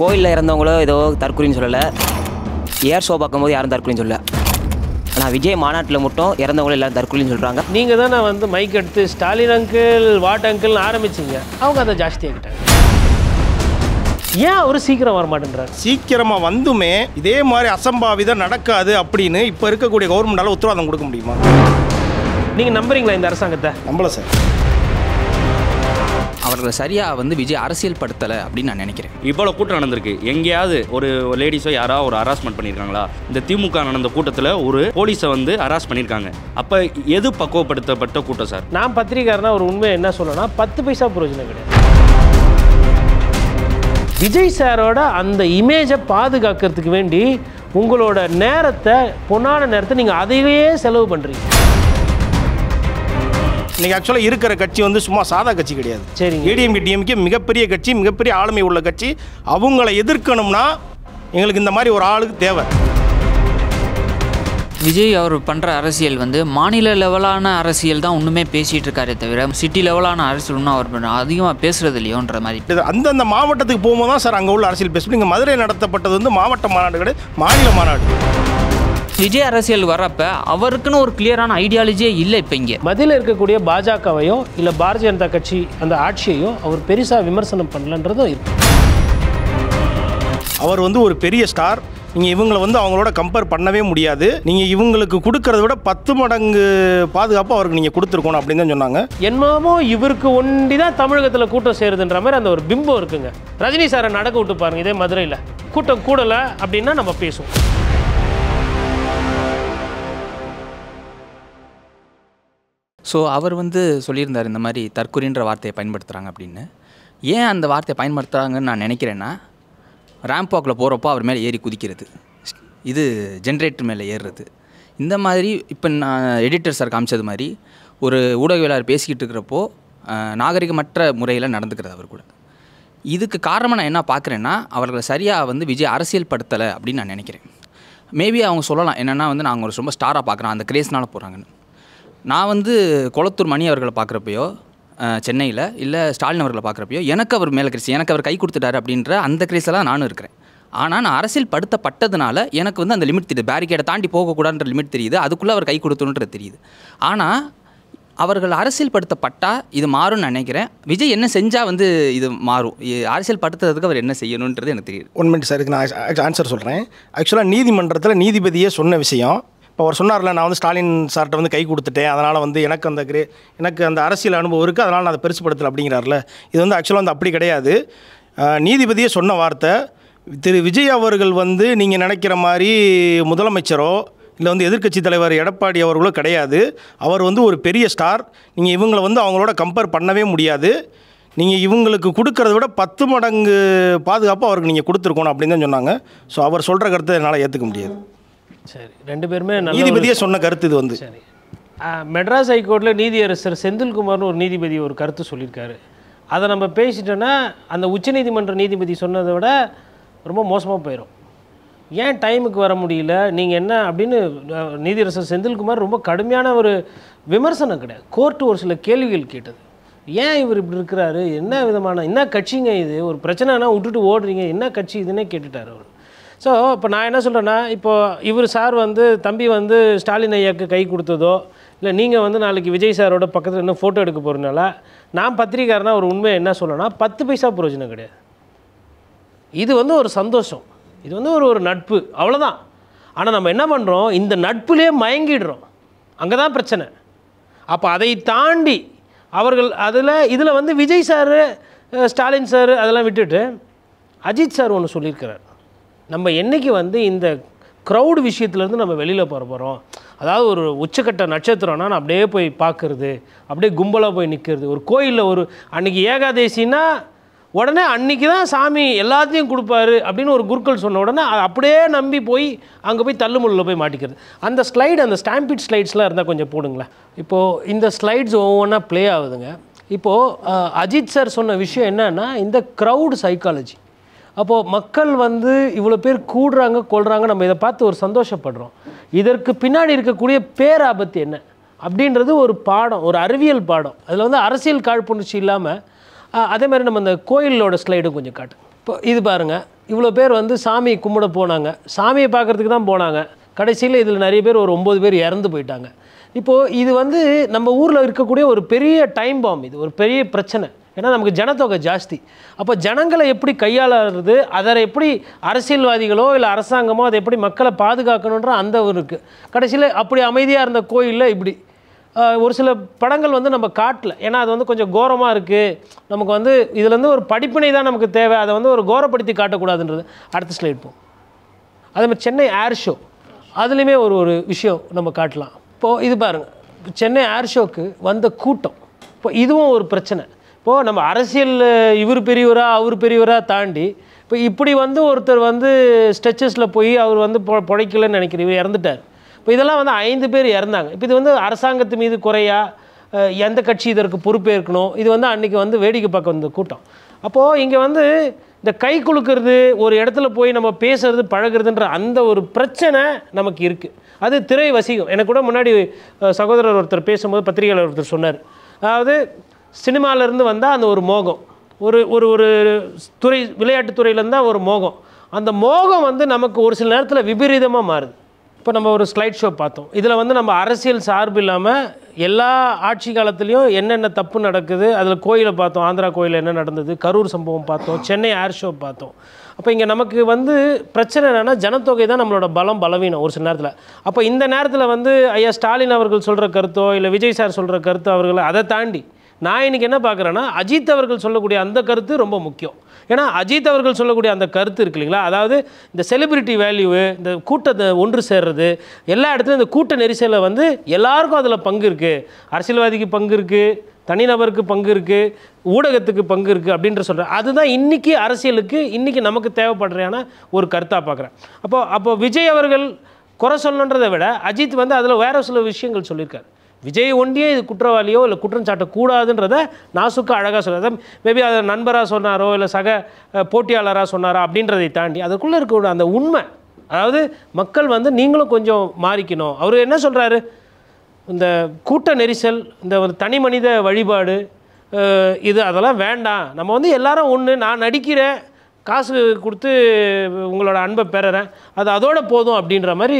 கோயிலில் இறந்தவங்களும் ஏதோ தற்கொலைன்னு சொல்லலை, ஏர் ஷோ பார்க்கும்போது யாரும் தற்கொலைன்னு சொல்லலை. ஆனால் விஜய் மாநாட்டில் மட்டும் இறந்தவங்களும் எல்லாரும் தற்கொலைன்னு சொல்கிறாங்க. நீங்கள் தானே வந்து மைக் எடுத்து ஸ்டாலின் அங்கிள் வாட் அங்கிள்னு ஆரம்பிச்சிங்க, அவங்க அதை ஜாஸ்தியாகிட்டாங்க. ஏன் அவர் சீக்கிரம் வர மாட்டேன்றார்? சீக்கிரமாக வந்துமே இதே மாதிரி அசம்பாவிதம் நடக்காது அப்படின்னு இப்போ இருக்கக்கூடிய கவர்மெண்டால் உத்தரவாதம் கொடுக்க முடியுமா? நீங்கள் நம்புறீங்களா இந்த அரசாங்கத்தை? நம்பல சார். அவர்களை சரியாக வந்து விஜய் அரசியல் படுத்தலை அப்படின்னு நான் நினைக்கிறேன். இவ்வளோ கூட்டம் நடந்திருக்கு, எங்கேயாவது ஒரு லேடிஸோ யாராவது ஒரு ஹராஸ்மெண்ட் பண்ணியிருக்காங்களா? இந்த திமுக நடந்த கூட்டத்தில் ஒரு போலீஸை வந்து ஹராஸ் பண்ணியிருக்காங்க. அப்போ எது பக்குவப்படுத்தப்பட்ட கூட்டம் சார்? நான் பத்திரிக்காரனா ஒரு உண்மை என்ன சொல்லணும்னா 10 பைசா பிரயோஜனம் கிடையாது. விஜய் சாரோட அந்த இமேஜை பாதுகாக்கிறதுக்கு வேண்டி உங்களோட நேரத்தை, பொன்னான நேரத்தை நீங்கள் அதையே செலவு பண்ணுறீங்க. இன்றைக்கி ஆக்சுவலாக இருக்கிற கட்சி வந்து சும்மா சாதா கட்சி கிடையாது. சரி, ஏடிஎம்கே டிஎம்கே மிகப்பெரிய கட்சி, மிகப்பெரிய ஆளுமை உள்ள கட்சி. அவங்கள எதிர்க்கணும்னா எங்களுக்கு இந்த மாதிரி ஒரு ஆளுக்கு தேவை. விஜய் அவர் பண்ணுற அரசியல் வந்து மாநில லெவலான அரசியல் தான் ஒன்றுமே பேசிகிட்டு இருக்காரே தவிர சிட்டி லெவலான அரசியல் ஒன்றும் அவர் அதிகமாக பேசுகிறது இல்லையோன்ற மாதிரி. அந்தந்த மாவட்டத்துக்கு போகும்போது தான் சார் அங்கே உள்ள அரசியல் பேசணும். இங்கே மதுரை நடத்தப்பட்டது வந்து மாவட்ட மாநாடு கிடையாது, மாநில மாநாடு. விஜய் அரசியல் வர்றப்ப அவருக்குன்னு ஒரு கிளியரான ஐடியாலஜியே இல்லை. இப்போ இங்கே மத்தியில் இருக்கக்கூடிய பாஜகவையோ இல்லை பாரதிய ஜனதா கட்சி அந்த ஆட்சியையோ அவர் பெருசாக விமர்சனம் பண்ணலன்றதும் இருக்கு. அவர் வந்து ஒரு பெரிய ஸ்டார். நீங்கள் இவங்களை வந்து அவங்களோட கம்பேர் பண்ணவே முடியாது. நீங்கள் இவங்களுக்கு கொடுக்கறத விட 10 மடங்கு பாதுகாப்பு அவருக்கு நீங்கள் கொடுத்துருக்கணும் அப்படின்னு தான் சொன்னாங்க. என்னமோ இவருக்கு ஒண்டி தான் தமிழகத்தில் கூட்டம் சேருதுன்ற மாதிரி அந்த ஒரு பிம்பம் இருக்குங்க. ரஜினி சாரை நடக்க விட்டு பாருங்க, இதே மதுரையில் கூட்டம் கூடலை அப்படின்னா நம்ம பேசுவோம். ஸோ அவர் வந்து சொல்லியிருந்தார் இந்த மாதிரி தற்கொலைன்ற வார்த்தையை பயன்படுத்துகிறாங்க அப்படின்னு. ஏன் அந்த வார்த்தையை பயன்படுத்துகிறாங்கன்னு நான் நினைக்கிறேன்னா, ரேம்ப் வாக்கில் போகிறப்போ அவர் மேலே ஏறி குதிக்கிறது, இது ஜென்ரேட்டர் மேலே ஏறுறது, இந்த மாதிரி இப்போ நான் எடிட்டர் சார் காமிச்சது மாதிரி ஒரு ஊடகவியலாளர் பேசிக்கிட்டு இருக்கிறப்போ நாகரிகமற்ற முறையில் நடந்துக்கிறது அவர் கூட. இதுக்கு காரணமாக நான் என்ன பார்க்குறேன்னா, அவர்களை சரியாக வந்து விஜய் அரசியல் படுத்தலை அப்படின்னு நான் நினைக்கிறேன். மேபி அவங்க சொல்லலாம் என்னென்னா வந்து நாங்கள் ஒரு ரொம்ப ஸ்டாராக பார்க்குறோம், அந்த கிரேஸ்னால் போகிறாங்கன்னு. நான் வந்து கொளத்தூர் மணி அவர்களை பார்க்குறப்பையோ சென்னையில் இல்லை ஸ்டாலின் அவர்களை பார்க்குறப்பையோ எனக்கு அவர் மேலே கிரேஸ், எனக்கு அவர் கை கொடுத்துட்டாரு அப்படின்ற அந்த கிரேஸில் தான் நானும் இருக்கிறேன். ஆனால் நான் அரசியல் படுத்தப்பட்டதுனால எனக்கு வந்து அந்த லிமிட் தெரியுது, பேரிகேடை தாண்டி போகக்கூடாதுன்ற லிமிட் தெரியுது, அதுக்குள்ளே அவர் கை கொடுத்தணுன்றது தெரியுது. ஆனால் அவர்கள் அரசியல் படுத்தப்பட்டால் இது மாறும்னு நினைக்கிறேன். விஜய் என்ன செஞ்சால் வந்து இது மாறும், அரசியல் படுத்துறதுக்கு அவர் என்ன செய்யணுன்றது எனக்கு தெரியுது. 1 மினிட் சார், இதுக்கு நான் ஆன்சர் சொல்கிறேன். ஆக்சுவலாக நீதிமன்றத்தில் நீதிபதியே சொன்ன விஷயம். இப்போ அவர் சொன்னார்ல, நான் வந்து ஸ்டாலின் சார்கிட்ட வந்து கை கொடுத்துட்டேன், அதனால் வந்து எனக்கு அந்த அரசியல் அனுபவம் இருக்குது, அதனால் நான் அதை பெருசுப்படுத்தலை அப்படிங்கிறார்ல. இது வந்து ஆக்சுவலாக வந்து அப்படி கிடையாது. நீதிபதியே சொன்ன வார்த்தை, திரு விஜய் அவர்கள் வந்து நீங்கள் நினைக்கிற மாதிரி முதலமைச்சரோ இல்லை வந்து எதிர்க்கட்சி தலைவர் எடப்பாடி அவர்களோ கிடையாது. அவர் வந்து ஒரு பெரிய ஸ்டார். நீங்கள் இவங்களை வந்து அவங்களோட கம்பேர் பண்ணவே முடியாது. நீங்கள் இவங்களுக்கு கொடுக்கறத விட 10 மடங்கு பாதுகாப்பு அவருக்கு நீங்கள் கொடுத்துருக்கணும் அப்படின்னு தான் சொன்னாங்க. ஸோ அவர் சொல்கிற கருத்தை என்னால் ஏற்றுக்க முடியாது. சரி, 2 பேருமே நீதிபதியே சொன்ன கருத்து இது வந்து. சரி, மெட்ராஸ் ஹைகோர்ட்டில் நீதியரசர் செந்தில்குமார்னு ஒரு நீதிபதி ஒரு கருத்து சொல்லியிருக்காரு. அதை நம்ம பேசிட்டோன்னா அந்த உச்சநீதிமன்ற நீதிபதி சொன்னதை விட ரொம்ப மோசமாக போயிடும். ஏன் டைமுக்கு வர முடியல நீங்கள் என்ன அப்படின்னு நீதியரசர் செந்தில்குமார் ரொம்ப கடுமையான ஒரு விமர்சனம் கிடையாது, கோர்ட்டு ஒரு சில கேள்விகள் கேட்டது. ஏன் இவர் இப்படி இருக்கிறாரு, என்ன கட்சிங்க இது, ஒரு பிரச்சனைனா விட்டுட்டு ஓடுறீங்க, என்ன கட்சி இதுன்னே கேட்டுட்டார் அவர். ஸோ இப்போ நான் என்ன சொல்கிறேன்னா, இப்போது இவர் சார் வந்து தம்பி வந்து ஸ்டாலின் ஐயாவுக்கு கை கொடுத்ததோ இல்லை நீங்கள் வந்து நாளைக்கு விஜய் சாரோட பக்கத்தில் இன்னும் ஃபோட்டோ எடுக்க போகிறதுனால நான் பத்திரிக்காரனா ஒரு உண்மையை என்ன சொல்லணும்னா 10 பைசா பிரயோஜனம் கிடையாது. இது வந்து ஒரு சந்தோஷம், இது வந்து ஒரு நட்பு, அவ்வளோதான். ஆனால் நம்ம என்ன பண்ணுறோம், இந்த நட்புலேயே மயங்கிடுறோம், அங்கே தான் பிரச்சனை. அப்போ அதை தாண்டி அவர்கள் இதில் வந்து விஜய் சார் ஸ்டாலின் சார் அதெல்லாம் விட்டுட்டு அஜித் சார் ஒன்று சொல்லியிருக்கிறார், நம்ம என்றைக்கு வந்து இந்த க்ரௌடு விஷயத்துலேருந்து நம்ம வெளியில் போகிறோம், அதாவது ஒரு உச்சக்கட்ட நட்சத்திரம்னா நான் அப்படியே போய் பார்க்குறது, அப்படியே கும்பலாக போய் நிற்கிறது. ஒரு கோயிலில் அன்றைக்கி ஏகாதேசின்னா உடனே அன்றைக்கி தான் சாமி எல்லாத்தையும் கொடுப்பாரு அப்படின்னு ஒரு குருக்கள் சொன்ன உடனே அப்படியே நம்பி போய் அங்கே போய் தள்ளுமுள்ளில் போய் மாட்டிக்கிறது. அந்த அந்த ஸ்டாம்பிட் ஸ்லைட்ஸ்லாம் இருந்தால் கொஞ்சம் போடுங்களேன். இப்போது இந்த ஸ்லைட்ஸ் ஒவ்வொன்றா ப்ளே ஆகுதுங்க. இப்போது அஜித் சார் சொன்ன விஷயம் என்னன்னா, இந்த க்ரௌடு சைக்காலஜி. அப்போது மக்கள் வந்து இவ்வளோ பேர் கூடுறாங்க கொள்கிறாங்க, நம்ம இதை பார்த்து ஒரு சந்தோஷப்படுறோம். இதற்கு பின்னாடி இருக்கக்கூடிய பேராபத்து என்ன அப்படின்றது ஒரு பாடம், ஒரு அறிவியல் பாடம். அதில் வந்து அரசியல் காழ்ப்புணர்ச்சி இல்லாமல் அதே மாதிரி நம்ம அந்த கோயிலோட ஸ்லைடும் கொஞ்சம் காட்டு. இப்போ இது பாருங்கள், இவ்வளோ பேர் வந்து சாமி கும்பிட போனாங்க, சாமியை பார்க்குறதுக்கு தான் போனாங்க. கடைசியில் இதில் நிறைய பேர் ஒரு 9 பேர் இறந்து போயிட்டாங்க. இப்போது இது வந்து நம்ம ஊரில் இருக்கக்கூடிய ஒரு பெரிய டைம் பாம், இது ஒரு பெரிய பிரச்சனை. ஏன்னா நமக்கு ஜனத்தொகை ஜாஸ்தி. அப்போ ஜனங்களை எப்படி கையாளுறது, அதை எப்படி அரசியல்வாதிகளோ இல்லை அரசாங்கமோ அதை எப்படி மக்களை பாதுகாக்கணுன்ற அந்த ஒரு இருக்குது. கடைசியில் அப்படி அமைதியாக இருந்த கோயிலில் இப்படி ஒரு சில படங்கள் வந்து நம்ம காட்டல. ஏன்னா அது வந்து கொஞ்சம் கோரமாக இருக்குது. நமக்கு வந்து இதுலேருந்து ஒரு படிப்பினை தான் நமக்கு தேவை. அதை வந்து ஒரு கோரப்படுத்தி காட்டக்கூடாதுன்றது. அடுத்த ஸ்லைட் போகும். அதேமாதிரி சென்னை ஏர் ஷோ, அதுலேயுமே ஒரு விஷயம் நம்ம காட்டலாம். இப்போது இது பாருங்கள், சென்னை ஏர் ஷோக்கு வந்த கூட்டம். இப்போ இதுவும் ஒரு பிரச்சனை. இப்போது நம்ம அரசியல் இவர் பெரியவரா அவர் பெரியவராக தாண்டி இப்போ இப்படி வந்து ஒருத்தர் வந்து ஸ்ட்ரெச்சஸில் போய் அவர் வந்து பிழைக்கலன்னு நினைக்கிறேன், இவர் இறந்துட்டார். இப்போ இதெல்லாம் வந்து 5 பேர் இறந்தாங்க. இப்போ இது வந்து அரசாங்கத்து மீது குறையா, எந்த கட்சி இதற்கு பொறுப்பேற்கணும், இது வந்து அன்றைக்கி வந்து வேடிக்கை பார்க்க வந்த கூட்டம். அப்போது இங்கே வந்து இந்த கை குலுக்கிறது, ஒரு இடத்துல போய் நம்ம பேசுறது பழகிறதுன்ற அந்த ஒரு பிரச்சனை நமக்கு இருக்குது. அது திரை வசிக்கும். எனக்கு கூட முன்னாடி சகோதரர் ஒருத்தர் பேசும்போது பத்திரிகையாளர் ஒருத்தர் சொன்னார், அதாவது சினிமாவிலேருந்து வந்தால் அந்த ஒரு மோகம், ஒரு ஒரு ஒரு துறை, விளையாட்டுத்துறையிலேருந்து தான் ஒரு மோகம். அந்த மோகம் வந்து நமக்கு ஒரு சில நேரத்தில் விபரீதமாக மாறுது. இப்போ நம்ம ஒரு ஸ்லைட் ஷோ பார்த்தோம். இதில் வந்து நம்ம அரசியல் சார்பு இல்லாமல் எல்லா ஆட்சி காலத்துலேயும் என்னென்ன தப்பு நடக்குது, அதில் கோயிலை பார்த்தோம், ஆந்திரா கோயிலில் என்ன நடந்தது, கரூர் சம்பவம் பார்த்தோம், சென்னை ஏர் ஷோ பார்த்தோம். அப்போ இங்கே நமக்கு வந்து பிரச்சனை என்னென்னா ஜனத்தொகை தான் நம்மளோட பலவீனம் ஒரு சில நேரத்தில். அப்போ இந்த நேரத்தில் வந்து ஐயா ஸ்டாலின் அவர்கள் சொல்கிற கருத்தோ இல்லை விஜய் சார் சொல்கிற கருத்தோ அவர்களை அதை தாண்டி நான் இன்றைக்கி என்ன பார்க்குறேன்னா அஜித் அவர்கள் சொல்லக்கூடிய அந்த கருத்து ரொம்ப முக்கியம். ஏன்னா அஜித் அவர்கள் சொல்லக்கூடிய அந்த கருத்து இருக்கு இல்லைங்களா, அதாவது இந்த செலிபிரிட்டி வேல்யூவு, இந்த கூட்டத்தை ஒன்று சேர்றது, எல்லா இடத்துலையும் இந்த கூட்ட நெரிசலில் வந்து எல்லாருக்கும் அதில் பங்கு இருக்குது. அரசியல்வாதிக்கு பங்கு இருக்குது, தனிநபருக்கு பங்கு இருக்குது, ஊடகத்துக்கு பங்கு இருக்குது அப்படின்ற சொல்கிறேன். அதுதான் இன்றைக்கி அரசியலுக்கு இன்றைக்கி நமக்கு தேவைப்படுறான ஒரு கருத்தாக பார்க்குறேன். அப்போ விஜய் அவர்கள் குறை சொல்லணுன்றதை விட அஜித் வந்து அதில் வேறு சில விஷயங்கள் சொல்லியிருக்காரு. விஜய் ஒண்டியே இது குற்றவாளியோ இல்லை குற்றம் சாட்டக்கூடாதுன்றதை நாசுக்கு அழகாக சொல்கிறார். மேபி அதை நண்பராக சொன்னாரோ இல்லை சக போட்டியாளராக சொன்னாரோ அப்படின்றதை தாண்டி அதுக்குள்ளே இருக்க அந்த உண்மை, அதாவது மக்கள் வந்து நீங்களும் கொஞ்சம் மாறிக்கணும். அவர் என்ன சொல்கிறாரு, இந்த கூட்ட நெரிசல், இந்த ஒரு தனி மனித வழிபாடு, இது அதெல்லாம் வேண்டாம், நம்ம வந்து எல்லாரும் ஒன்று, நான் நடிக்கிறேன், காசு கொடுத்து உங்களோட அன்பை பெறுறேன், அது அதோட போதும் அப்படின்ற மாதிரி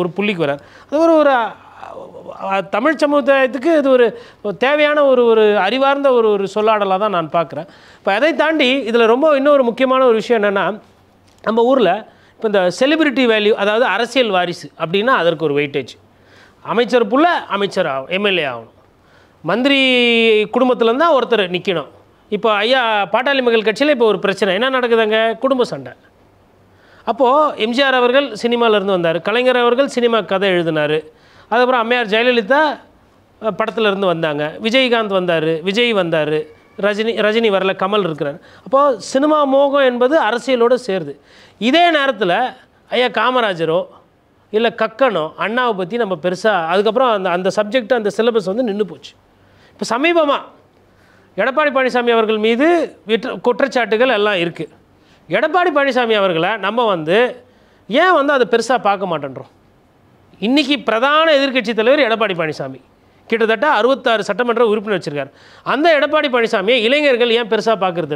ஒரு புள்ளிக்கு வரார். அது ஒரு தமிழ் சமுதாயத்துக்கு இது ஒரு தேவையான ஒரு அறிவார்ந்த ஒரு சொல்லாடலாக தான் நான் பார்க்குறேன். இப்போ அதை தாண்டி இதில் ரொம்ப இன்னொரு முக்கியமான ஒரு விஷயம் என்னென்னா, நம்ம ஊரில் இப்போ இந்த செலிபிரிட்டி வேல்யூ, அதாவது அரசியல் வாரிசு அப்படின்னா அதற்கு ஒரு வெயிட்டேஜ். அமைச்சர் புள்ள அமைச்சர் ஆகும், எம்எல்ஏ ஆகணும், மந்திரி குடும்பத்துலேருந்து தான் ஒருத்தர் நிற்கணும். இப்போ ஐயா பாட்டாளி மக்கள் கட்சியில் இப்போ ஒரு பிரச்சனை என்ன நடக்குதுங்க, குடும்ப சண்டை. அப்போது எம்ஜிஆர் அவர்கள் சினிமாவிலேருந்து வந்தார், கலைஞர் அவர்கள் சினிமா கதை எழுதினார், அதுக்கப்புறம் அம்மையார் ஜெயலலிதா படத்தில் இருந்து வந்தாங்க, விஜயகாந்த் வந்தார், விஜய் வந்தார், ரஜினி வரல, கமல் இருக்கிறார். அப்போது சினிமா மோகம் என்பது அரசியலோடு சேருது. இதே நேரத்தில் ஐயா காமராஜரோ இல்லை கக்கனோ அண்ணாவை பற்றி நம்ம பெருசாக அதுக்கப்புறம் அந்த சப்ஜெக்ட் அந்த சிலபஸ் வந்து நின்று போச்சு. இப்போ சமீபமாக எடப்பாடி பழனிசாமி அவர்கள் மீது குற்றச்சாட்டுகள் எல்லாம் இருக்குது. எடப்பாடி பழனிசாமி அவர்களை நம்ம வந்து ஏன் வந்து அதை பெருசாக பார்க்க மாட்டேன்றோம். இன்றைக்கி பிரதான எதிர்க்கட்சி தலைவர் எடப்பாடி பழனிசாமி, கிட்டத்தட்ட 66 சட்டமன்ற உறுப்பினர் வச்சுருக்கார். அந்த எடப்பாடி பழனிசாமியை இளைஞர்கள் ஏன் பெருசாக பார்க்குறது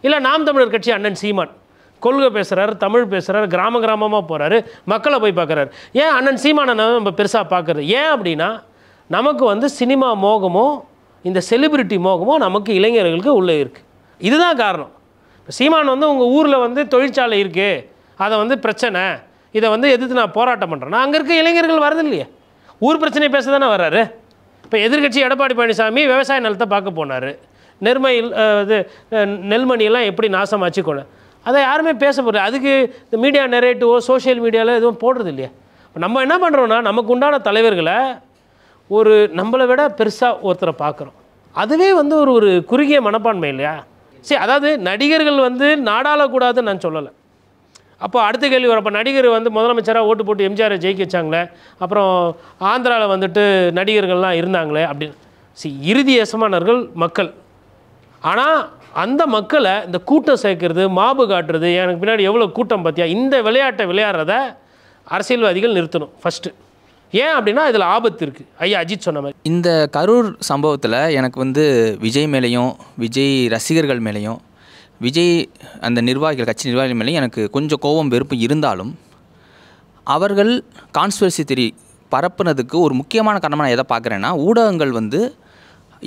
இல்லை நாம் தமிழர் கட்சி அண்ணன் சீமான் கொள்கை பேசுகிறார், தமிழ் பேசுகிறார், கிராமமாக போகிறாரு, மக்களை போய் பார்க்குறாரு. ஏன் அண்ணன் சீமானை நம்ம பெருசாக பார்க்குறது? ஏன் அப்படின்னா நமக்கு வந்து சினிமா மோகமோ இந்த செலிபிரிட்டி மோகமோ நமக்கு இளைஞர்களுக்கு உள்ளே இருக்குது. இதுதான் காரணம். இப்போ சீமான் வந்து உங்கள் ஊரில் வந்து தொழிற்சாலை இருக்குது, அதை வந்து பிரச்சனை, இதை வந்து எதிர்த்து நான் போராட்டம் பண்ணுறேன்னா அங்கே இருக்க இளைஞர்கள் வரது இல்லையே, ஊர் பிரச்சனையை பேச தானே வர்றாரு. இப்போ எதிர்க்கட்சி எடப்பாடி பழனிசாமி விவசாய நிலத்தை பார்க்க போனார், நெல்மணியெல்லாம் எப்படி நாசமாச்சு கொண்டு, அதை யாருமே பேச போகிறது. அதுக்கு இந்த மீடியா நெரேட்டிவோ சோஷியல் மீடியாவில் எதுவும் போடுறது இல்லையா. இப்போ நம்ம என்ன பண்ணுறோன்னா நமக்கு உண்டான தலைவர்களை ஒரு நம்மளை விட பெருசாக ஒருத்தரை பார்க்குறோம். அதுவே வந்து ஒரு குறுகிய மனப்பான்மை இல்லையா. சரி, அதாவது நடிகர்கள் வந்து நாடாளக்கூடாதுன்னு நான் சொல்லலை. அப்போ அடுத்த கேள்வி வரும், அப்போ நடிகர் வந்து முதலமைச்சராக ஓட்டு போட்டு எம்ஜிஆரை ஜெயிக்க வச்சாங்களே, அப்புறம் ஆந்திராவில் வந்துட்டு நடிகர்கள்லாம் இருந்தாங்களே அப்படின்னு. இறுதி எசமானர்கள் மக்கள். ஆனால் அந்த மக்களை இந்த கூட்டம் சேர்க்கறது, மாபு காட்டுறது, எனக்கு பின்னாடி எவ்வளோ கூட்டம் பார்த்தியா, இந்த விளையாட்டை விளையாடுறத அரசியல்வாதிகள் நிறுத்தணும் ஃபஸ்ட்டு. ஏன் அப்படின்னா இதில் ஆபத்து இருக்குது. ஐயா அஜித் சொன்ன மாதிரி இந்த கரூர் சம்பவத்தில் எனக்கு வந்து விஜய் மேலேயும் விஜய் ரசிகர்கள் மேலேயும் விஜய் அந்த நிர்வாகிகள், கட்சி நிர்வாகிகள் மேலே எனக்கு கொஞ்சம் கோபம் வெறுப்பு இருந்தாலும் அவர்கள் கான்ஸ்பிரசி தியரி பரப்புனதுக்கு ஒரு முக்கியமான காரணமாக நான் எதை பார்க்குறேன்னா, ஊடகங்கள் வந்து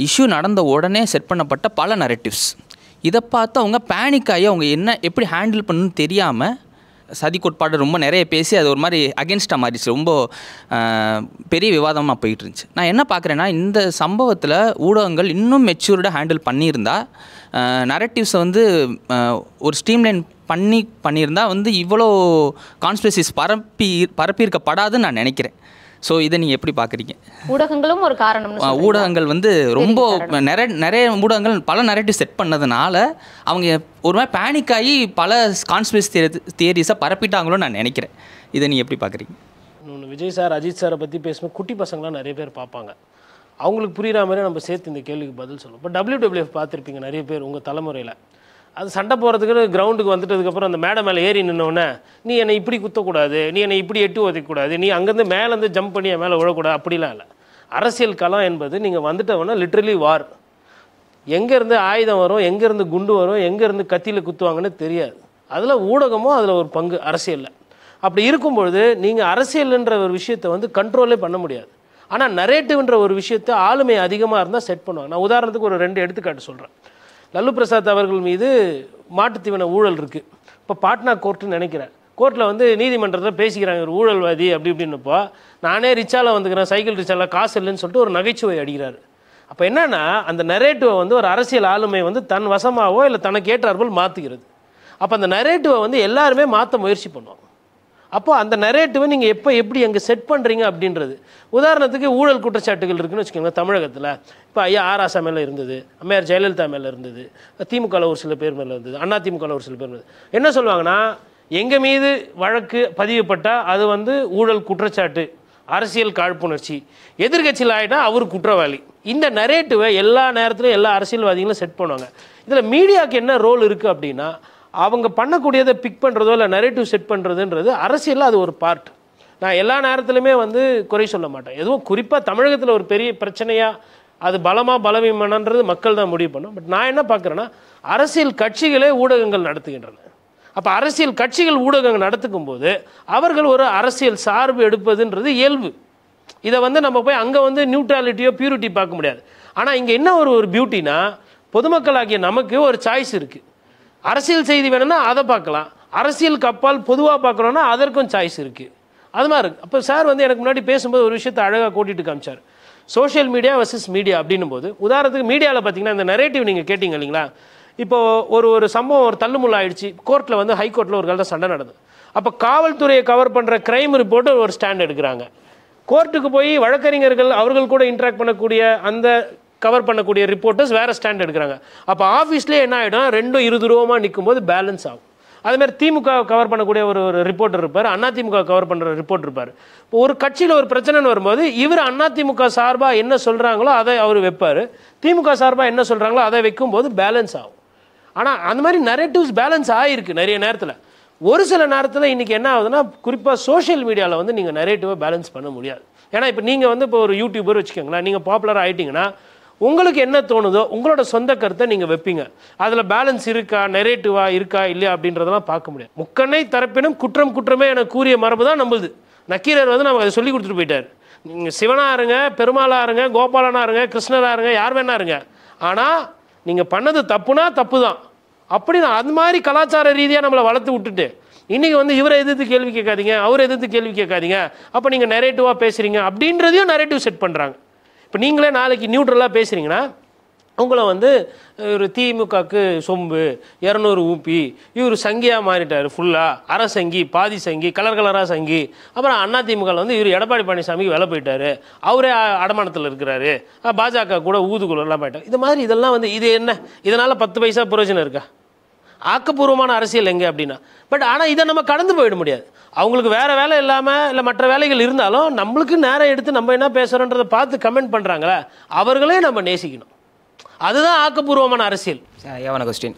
இஷ்யூ நடந்த உடனே செட் பண்ணப்பட்ட பல நரேட்டிவ்ஸ், இதை பார்த்து அவங்க பேனிக் ஆகி அவங்க என்ன எப்படி ஹேண்டில் பண்ணணும்னு தெரியாமல் சதி கோட்பாடு ரொம்ப நிறைய பேசி அது ஒரு மாதிரி அகென்ஸ்டாக மாறிடுச்சு. ரொம்ப பெரிய விவாதமாக போயிட்டு இருந்துச்சு. நான் என்ன பார்க்குறேன்னா, இந்த சம்பவத்தில் ஊடகங்கள் இன்னும் மெச்சூர்டாக ஹேண்டில் பண்ணியிருந்தால், நரேட்டிவ்ஸை வந்து ஒரு ஸ்ட்ரீம்லைன் பண்ணியிருந்தால் வந்து இவ்வளோ கான்ஸ்பிரசிஸ் பரப்பியிருக்கப்படாதுன்னு நான் நினைக்கிறேன். ஸோ இதை நீங்கள் எப்படி பார்க்குறீங்க? ஊடகங்களும் ஒரு காரணம். ஊடகங்கள் வந்து ரொம்ப நிறைய ஊடகங்கள் பல நரேட்டிவ் செட் பண்ணதுனால அவங்க ஒரு மாதிரி பேனிக் ஆகி பல கான்ஸ்பிரசி தியரிஸை பரப்பிட்டாங்களோன்னு நான் நினைக்கிறேன். இதை நீங்கள் எப்படி பார்க்குறீங்க? இன்னொன்று, விஜய் சார் அஜித் சாரை பற்றி பேசும்போது குட்டி பசங்களாம் நிறைய பேர் பார்ப்பாங்க. அவங்களுக்கு புரிகிற மாதிரி நம்ம சேர்த்து இந்த கேள்விக்கு பதில் சொல்லணும். இப்போ WWF பார்த்துருப்பீங்க நிறைய பேர் உங்கள் தலைமுறையில். அது சண்டை போகிறதுக்கு கிரவுண்டுக்கு வந்துட்டதுக்கப்புறம் அந்த மேடை மேலே ஏறி நின்னோடனே, நீ என்னை இப்படி குத்தக்கூடாது, நீ என்னை இப்படி எட்டு உதைக்கக்கூடாது, நீ அங்கேருந்து மேலேருந்து ஜம்ப் பண்ணி என் மேலே விழக்கூடாது, அப்படிலாம் இல்லை. அரசியல் களம் என்பது நீங்கள் வந்துட்டவொன்னா லிட்ரலி வார். எங்கேருந்து ஆயுதம் வரும், எங்கேருந்து குண்டு வரும், எங்கேருந்து கத்தியில் குத்துவாங்கன்னு தெரியாது. அதில் ஊடகமும் அதில் ஒரு பங்கு அரசியலில். அப்படி இருக்கும்பொழுது நீங்கள் அரசியல்ன்ற ஒரு விஷயத்தை வந்து கண்ட்ரோலே பண்ண முடியாது. ஆனால் நரேட்டிவ்ன்ற ஒரு விஷயத்தை ஆளுமை அதிகமாக இருந்தால் செட் பண்ணுவாங்க. நான் உதாரணத்துக்கு ஒரு 2 எடுத்துக்காட்டு சொல்கிறேன். லல்லு பிரசாத் அவர்கள் மீது மாட்டுத்தீவன ஊழல் இருக்குது. இப்போ பாட்னா கோர்ட்டுன்னு நினைக்கிறேன். கோர்ட்டில் வந்து நீதிமன்றத்தில் பேசிக்கிறாங்க ஒரு ஊழல்வாதி அப்படி இப்படின்னப்போ, நானே ரிச்சாவில் வந்துக்கிறேன், சைக்கிள் ரிச்சாவில் காசு இல்லைன்னு சொல்லிட்டு ஒரு நகைச்சுவை அடிக்கிறாரு. அப்போ என்னென்னா, அந்த நரேட்டிவை வந்து ஒரு அரசியல் ஆளுமை வந்து தன் வசமாகவோ இல்லை தனக்கு ஏற்றாற்போல் மாற்றிக்கிறது. அப்போ அந்த நரேட்டிவை வந்து எல்லாருமே மாற்ற முயற்சி பண்ணுவாங்க. அப்போ அந்த நரேட்டிவை நீங்கள் எப்படி எங்கே செட் பண்ணுறீங்க அப்படின்றது. உதாரணத்துக்கு ஊழல் குற்றச்சாட்டுகள் இருக்குதுன்னு வச்சுக்கோங்க. தமிழகத்தில் இப்போ ஐயா ஆராசா மேலே இருந்தது, அம்மையார் ஜெயலலிதா மேலே இருந்தது, திமுகவில் ஒரு சில பேர் மேலே இருந்தது, அதிமுகவில் ஒரு சில பேர் மேலே. என்ன சொல்லுவாங்கன்னா, எங்கள் மீது வழக்கு பதிவுப்பட்டால் அது வந்து ஊழல் குற்றச்சாட்டு, அரசியல் காழ்ப்புணர்ச்சி, எதிர்கட்சியில் ஆகிட்டா அவர் குற்றவாளி. இந்த நரேட்டிவை எல்லா நேரத்திலும் எல்லா அரசியல்வாதிகளும் செட் பண்ணுவாங்க. இதில் மீடியாவுக்கு என்ன ரோல் இருக்குது அப்படின்னா, அவங்க பண்ணக்கூடியதை பிக் பண்ணுறதோ இல்லை நரேட்டிவ் செட் பண்ணுறதுன்றது அரசியலில் அது ஒரு பார்ட். நான் எல்லா நேரத்துலையுமே வந்து குறை சொல்ல மாட்டேன். எதுவும் குறிப்பாக தமிழகத்தில் ஒரு பெரிய பிரச்சனையாக அது பலமாக பலவீனன்றது மக்கள் தான் முடிவு பண்ணும். பட் நான் என்ன பார்க்குறேன்னா, அரசியல் கட்சிகளே ஊடகங்கள் நடத்துகின்றன. அப்போ அரசியல் கட்சிகள் ஊடகங்கள் நடத்துக்கும் போது அவர்கள் ஒரு அரசியல் சார்பு எடுப்பதுன்றது இயல்பு. இதை வந்து நம்ம போய் அங்கே வந்து நியூட்ரலிட்டியோ பியூரிட்டி பார்க்க முடியாது. ஆனால் இங்கே என்ன ஒரு பியூட்டினா, பொதுமக்களாகிய நமக்கு ஒரு சாய்ஸ் இருக்குது. அரசியல் செய்தி வேணும்னா அதை பார்க்கலாம், அரசியலுக்கு அப்பால் பொதுவாக பார்க்கணுன்னா அதற்கும் சாய்ஸ் இருக்குது. அது மாதிரி இருக்குது. அப்போ சார் வந்து எனக்கு முன்னாடி பேசும்போது ஒரு விஷயத்தை அழகாக கூட்டிகிட்டு காமிச்சார். சோஷியல் மீடியா வர்சஸ் மீடியா அப்படின்னும் போது, உதாரணத்துக்கு மீடியாவில் பார்த்தீங்கன்னா இந்த நரேட்டிவ் நீங்கள் கேட்டிங்க இல்லைங்களா, இப்போது ஒரு சம்பவம் ஒரு தள்ளுமுள்ள ஆயிடுச்சு. கோர்ட்டில் வந்து ஹைகோர்ட்டில் ஒரு காலத்தில் சண்டை நடந்தது. அப்போ காவல்துறையை கவர் பண்ணுற க்ரைம் ரிப்போர்ட்டு ஒரு ஸ்டாண்ட் எடுக்கிறாங்க. கோர்ட்டுக்கு போய் வழக்கறிஞர்கள் அவர்கள் கூட இன்ட்ராக்ட் பண்ணக்கூடிய அந்த கவர் பண்ணக்கூடிய ரிப்போர்ட்டர்ஸ் வேறு ஸ்டாண்ட் எடுக்கிறாங்க. அப்போ ஆஃபீஸ்லேயே என்ன ஆகிடும், ரெண்டும் இருதுருவமாக நிற்கும் போது பேலன்ஸ் ஆகும். அதுமாதிரி திமுக கவர் பண்ணக்கூடிய ஒரு ரிப்போர்ட்டர் இருப்பார், அதிமுக கவர் பண்ணுற ரிப்போர்ட் இருப்பார். இப்போ ஒரு கட்சியில் ஒரு பிரச்சனைன்னு வரும்போது இவர் அதிமுக சார்பாக என்ன சொல்கிறாங்களோ அதை அவர் வைப்பார், திமுக சார்பாக என்ன சொல்கிறாங்களோ அதை வைக்கும்போது பேலன்ஸ் ஆகும். ஆனால் அந்த மாதிரி நரேட்டிவ்ஸ் பேலன்ஸ் ஆகிருக்கு நிறைய நேரத்தில். ஒரு சில நேரத்தில் இன்றைக்கி என்ன ஆகுதுன்னா, குறிப்பாக சோஷியல் மீடியாவில் வந்து நீங்கள் நரேட்டிவை பேலன்ஸ் பண்ண முடியாது. ஏன்னா இப்போ நீங்கள் வந்து இப்போ ஒரு யூடியூபர் வச்சுக்கோங்களேன், நீங்கள் பாப்புலராக ஆகிட்டிங்கன்னா உங்களுக்கு என்ன தோணுதோ உங்களோட சொந்த கருத்தை நீங்கள் வைப்பீங்க. அதில் பேலன்ஸ் இருக்கா, நெரேட்டிவாக இருக்கா இல்லையா அப்படின்றதெல்லாம் பார்க்க முடியாது. முக்கண்ணை தரப்பினும் குற்றம் குற்றமே என கூறிய மரபு தான் நம்மளுது. நக்கீரர் வந்து நமக்கு அதை சொல்லி கொடுத்துட்டு போயிட்டார். நீங்கள் சிவனாக இருங்க, பெருமாளாக இருங்க, கோபாலனாக இருங்க, கிருஷ்ணராக இருங்க, யார் வேணா இருங்க, ஆனால் நீங்கள் பண்ணது தப்புனா தப்பு தான் அப்படின்னு அது மாதிரி கலாச்சார ரீதியாக நம்மளை வளர்த்து விட்டுட்டு இன்றைக்கி வந்து இவரை எதிர்த்து கேள்வி கேட்காதீங்க, அவரை எதிர்த்து கேள்வி கேட்காதீங்க, அப்போ நீங்கள் நெரேட்டிவாக பேசுகிறீங்க அப்படின்றதையும் நெரேட்டிவ் செட் பண்ணுறாங்க. இப்போ நீங்களே நாளைக்கு நியூட்ரலாக பேசுகிறீங்கன்னா உங்களை வந்து ஒரு திமுகவுக்கு சொம்பு 200 ஊப்பி இவர் சங்கியாக மாறிட்டார், ஃபுல்லாக அரை சங்கி பாதி சங்கி கலர் கலராக சங்கி. அப்புறம் அதிமுகவில் வந்து இவர் எடப்பாடி பழனிசாமிக்கு வேலை போயிட்டார், அவரே அடமானத்தில் இருக்கிறாரு, பாஜக கூட ஊதுகுள்ளெல்லாம் போயிட்டார். இது மாதிரி இதெல்லாம் வந்து இது என்ன, இதனால் 10 பைசா பிரயோஜனம் இருக்கா? ஆக்கப்பூர்வமான அரசியல் எங்கே அப்படின்னா. பட் ஆனால் இதை நம்ம கடந்து போயிட முடியாது. அவங்களுக்கு வேறு வேலை இல்லாமல் இல்லை மற்ற வேலைகள் இருந்தாலும் நம்மளுக்கு நேரம் எடுத்து நம்ம என்ன பேசுகிறோன்றதை பார்த்து கமெண்ட் பண்ணுறாங்களே அவர்களே நம்ம நேசிக்கணும். அதுதான் ஆக்கப்பூர்வமான அரசியல். ஐயாவான கொஸ்டின்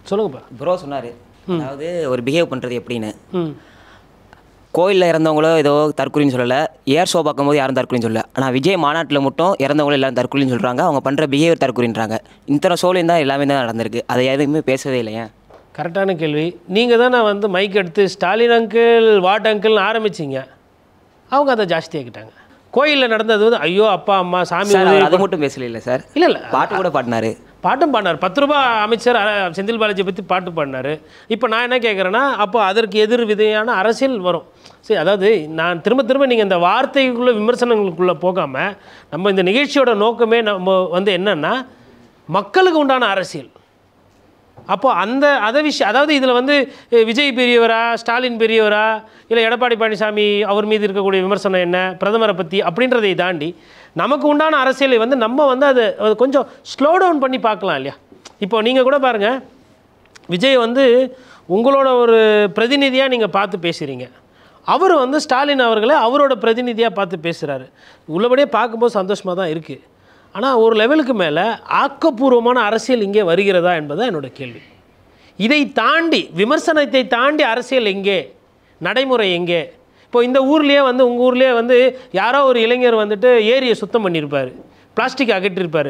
சொல்லுங்கப்பா. ப்ரோ சொன்னார், அதாவது ஒரு பிஹேவ் பண்ணுறது எப்படின்னு. கோயிலில் இறந்தவங்களோ ஏதோ தற்கொலைன்னு சொல்லலை, ஏர் ஷோ பார்க்கும்போது யாரும் தற்கொலைன்னு சொல்லலை. ஆனால் விஜய் மாநாட்டில் மட்டும் இறந்தவங்களும் எல்லாரும் தற்கொலைன்னு சொல்கிறாங்க. அவங்க பண்ணுற பிஹேவியர் தற்கொலைன்றாங்க. இத்தனை ஷோலையும் தான் எல்லாமே தான் நடந்திருக்கு. அதை எதுவுமே பேசவே இல்லையா? கரெக்டான கேள்வி. நீங்கள் தானே வந்து மைக் எடுத்து ஸ்டாலின் அங்கிள் வாட் அங்கிள்னு ஆரம்பிச்சிங்க. அவங்க அதை ஜாஸ்தியாக்கிட்டாங்க. கோயிலில் நடந்தது வந்து ஐயோ அப்பா அம்மா சாமி அது மட்டும் பேசல சார். இல்லை பாட்டு கூட பாடினாரு. பாட்டும் பாடினார். 10 ரூபா அமைச்சர் செந்தில் பாலாஜியை பற்றி பாட்டு பாடினார். இப்போ நான் என்ன கேட்குறேன்னா, அப்போ அதற்கு எதிர் விதையான அரசியல் வரும். சரி, அதாவது நான் திரும்ப நீங்கள் இந்த வார்த்தைக்குள்ளே விமர்சனங்களுக்குள்ளே போகாமல் நம்ம இந்த நிகழ்ச்சியோட நோக்கமே நம்ம வந்து என்னென்னா மக்களுக்கு உண்டான அரசியல். அப்போது அதை விஷயம், அதாவது இதில் வந்து விஜய் பெரியவரா, ஸ்டாலின் பெரியவரா, இல்லை எடப்பாடி பழனிசாமி அவர் மீது இருக்கக்கூடிய விமர்சனம் என்ன, பிரதமரை பற்றி அப்படின்றதை தாண்டி நமக்கு உண்டான அரசியலை வந்து நம்ம வந்து அதை கொஞ்சம் ஸ்லோ டவுன் பண்ணி பார்க்கலாம் இல்லையா? இப்போ நீங்கள் கூட பாருங்கள், விஜய் வந்து உங்களோட ஒரு பிரதிநிதியாக நீங்கள் பார்த்து பேசுகிறீங்க. அவர் வந்து ஸ்டாலின் அவர்களை அவரோட பிரதிநிதியாக பார்த்து பேசுகிறாரு. உள்ளபடியே பார்க்கும்போது சந்தோஷமாக தான் இருக்குது. ஆனால் ஒரு லெவலுக்கு மேலே ஆக்கப்பூர்வமான அரசியல் இங்கே வருகிறதா என்பதுதான் என்னோடய கேள்வி. இதை தாண்டி, விமர்சனத்தை தாண்டி அரசியல் எங்கே, நடைமுறை எங்கே? இப்போ இந்த ஊர்லேயே வந்து உங்கள் ஊர்லேயே வந்து யாரோ ஒரு இளைஞர் வந்துட்டு ஏரியை சுத்தம் பண்ணியிருப்பார், பிளாஸ்டிக் அகற்றிருப்பார்.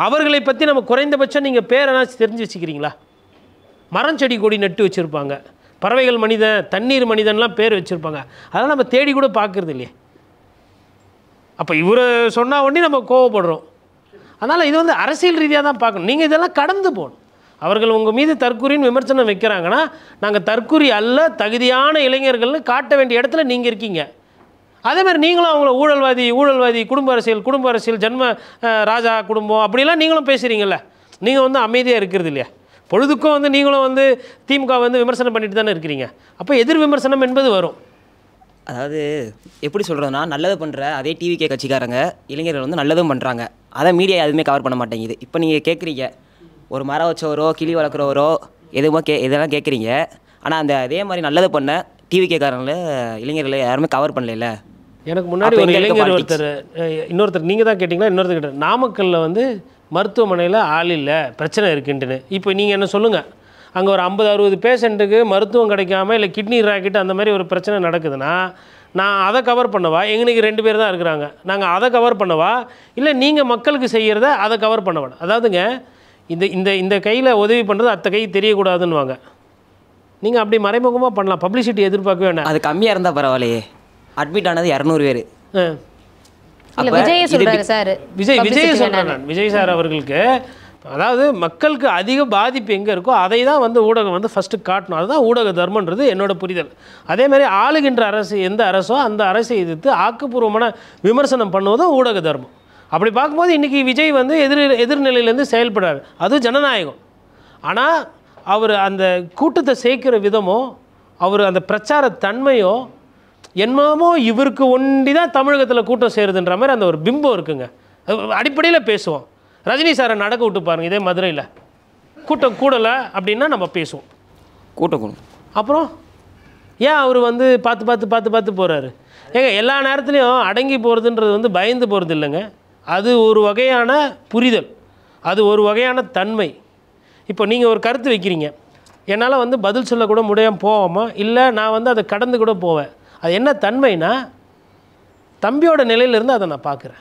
அவர்களை பற்றி நம்ம குறைந்தபட்சம் நீங்கள் பேரெல்லாம் தெரிஞ்சு வச்சுக்கிறீங்களா? மரம் செடி கொடி நட்டு வச்சுருப்பாங்க, பறவைகள் மனிதன், தண்ணீர் மனிதன்லாம் பேர் வச்சுருப்பாங்க. அதெல்லாம் நம்ம தேடி கூட பார்க்குறது இல்லையே. அப்போ இவரை சொன்ன உடனே நம்ம கோவப்படுறோம். அதனால் இது வந்து அரசியல் ரீதியாக தான் பார்க்கணும். நீங்கள் இதெல்லாம் கடந்து போகணும். அவர்கள் உங்கள் மீது தற்கொலைன்னு விமர்சனம் வைக்கிறாங்கன்னா, நாங்கள் தற்கொலை அல்ல, தகுதியான இளைஞர்கள்னு காட்ட வேண்டிய இடத்துல நீங்கள் இருக்கீங்க. அதேமாதிரி நீங்களும் அவங்கள ஊழல்வாதி, குடும்ப அரசியல், ஜென்ம ராஜா குடும்பம் அப்படிலாம் நீங்களும் பேசுகிறீங்கல்ல. நீங்கள் வந்து அமைதியாக இருக்கிறது இல்லையா? பொழுதுக்கும் வந்து நீங்களும் வந்து திமுக வந்து விமர்சனம் பண்ணிட்டு தானே இருக்கிறீங்க. அப்போ எதிர் விமர்சனம் என்பது வரும். அதாவது எப்படி சொல்கிறதுனா, நல்லது பண்ணுற அதே டிவிகே கட்சிக்காரங்க இளைஞர்கள் வந்து நல்லதும் பண்ணுறாங்க. அதை மீடியா எதுவுமே கவர் பண்ண மாட்டேங்குது. இப்போ நீங்கள் கேட்குறீங்க, ஒரு மரம் வச்சவரோ கிளி வளர்க்குறவரோ இதெல்லாம் கேட்குறீங்க. ஆனால் அந்த அதே மாதிரி நல்லது பண்ண டிவிகேக்காரங்கள இளைஞர்களை யாருமே கவர் பண்ணல. எனக்கு முன்னாடி ஒரு இளைஞர் இன்னொருத்தர் நீங்கள் தான் கேட்டிங்களா, இன்னொருத்தர் கேட்டார், நாமக்கல்லில் வந்து மருத்துவமனையில் ஆள் இல்லை, பிரச்சனை இருக்குன்ட்டுன்னு. இப்போ நீங்கள் என்ன சொல்லுங்கள், அங்கே ஒரு 50-60 பேஷண்ட்டுக்கு மருத்துவம் கிடைக்காம, இல்லை கிட்னி ராக்கெட் அந்த மாதிரி ஒரு பிரச்சனை நடக்குதுன்னா, நான் அதை கவர் பண்ணவா? எங்களுக்கு 2 பேர் தான் இருக்கிறாங்க, நாங்கள் அதை கவர் பண்ணவா, இல்லை நீங்கள் மக்களுக்கு செய்கிறத அதை கவர் பண்ணவா? அதாவதுங்க, இந்த கையில் உதவி பண்ணுறது அத்த கை தெரியக்கூடாதுன்னு வாங்க. நீங்கள் அப்படி மறைமுகமாக பண்ணலாம், பப்ளிசிட்டி எதிர்பார்க்க வேண்டாம். அது கம்மியாக இருந்தால் பரவாயில்லையே. அட்மிட் ஆனது 200 பேர். விஜய் சார் அவர்களுக்கு, அதாவது மக்களுக்கு அதிக பாதிப்பு எங்கே இருக்கோ அதை தான் வந்து ஊடகம் வந்து ஃபஸ்ட்டு காட்டணும். அதுதான் ஊடக தர்மன்றது என்னோட புரிதல். அதேமாதிரி ஆளுகின்ற அரசு எந்த அரசோ அந்த அரசை எதிர்த்து ஆக்கப்பூர்வமான விமர்சனம் பண்ணுவதும் ஊடக தர்மம். அப்படி பார்க்கும்போது இன்றைக்கி விஜய் வந்து எதிர்நிலையிலேருந்து செயல்படுறாரு, அது ஜனநாயகம். ஆனால் அவர் அந்த கூட்டத்தை சேர்க்கிற விதமோ, அவர் அந்த பிரச்சார தன்மையோ, என்னமோ இவருக்கு ஒண்டி தான் தமிழகத்தில் கூட்டம் சேருதுன்ற மாதிரி அந்த ஒரு பிம்பம் இருக்குங்க. அடிப்படையில் பேசுவோம். ரஜினி சாரை நடக்க விட்டு பாருங்கள், இதே மதுரையில் கூட்டம் கூடலை அப்படின்னா நம்ம பேசுவோம், கூட்டம். அப்புறம் ஏன் அவர் வந்து பார்த்து போகிறாரு? ஏங்க, எல்லா நேரத்துலையும் அடங்கி போகிறதுன்றது வந்து பயந்து போகிறது இல்லைங்க. அது ஒரு வகையான புரிதல், அது ஒரு வகையான தன்மை. இப்போ நீங்கள் ஒரு கருத்து வைக்கிறீங்க, என்னால் வந்து பதில் சொல்லக்கூட முடியாமல் போவோமா, இல்லை நான் வந்து அதை கடந்து கூட போவேன். அது என்ன தன்மைனா, தம்பியோட நிலையிலேருந்து அதை நான் பார்க்குறேன்.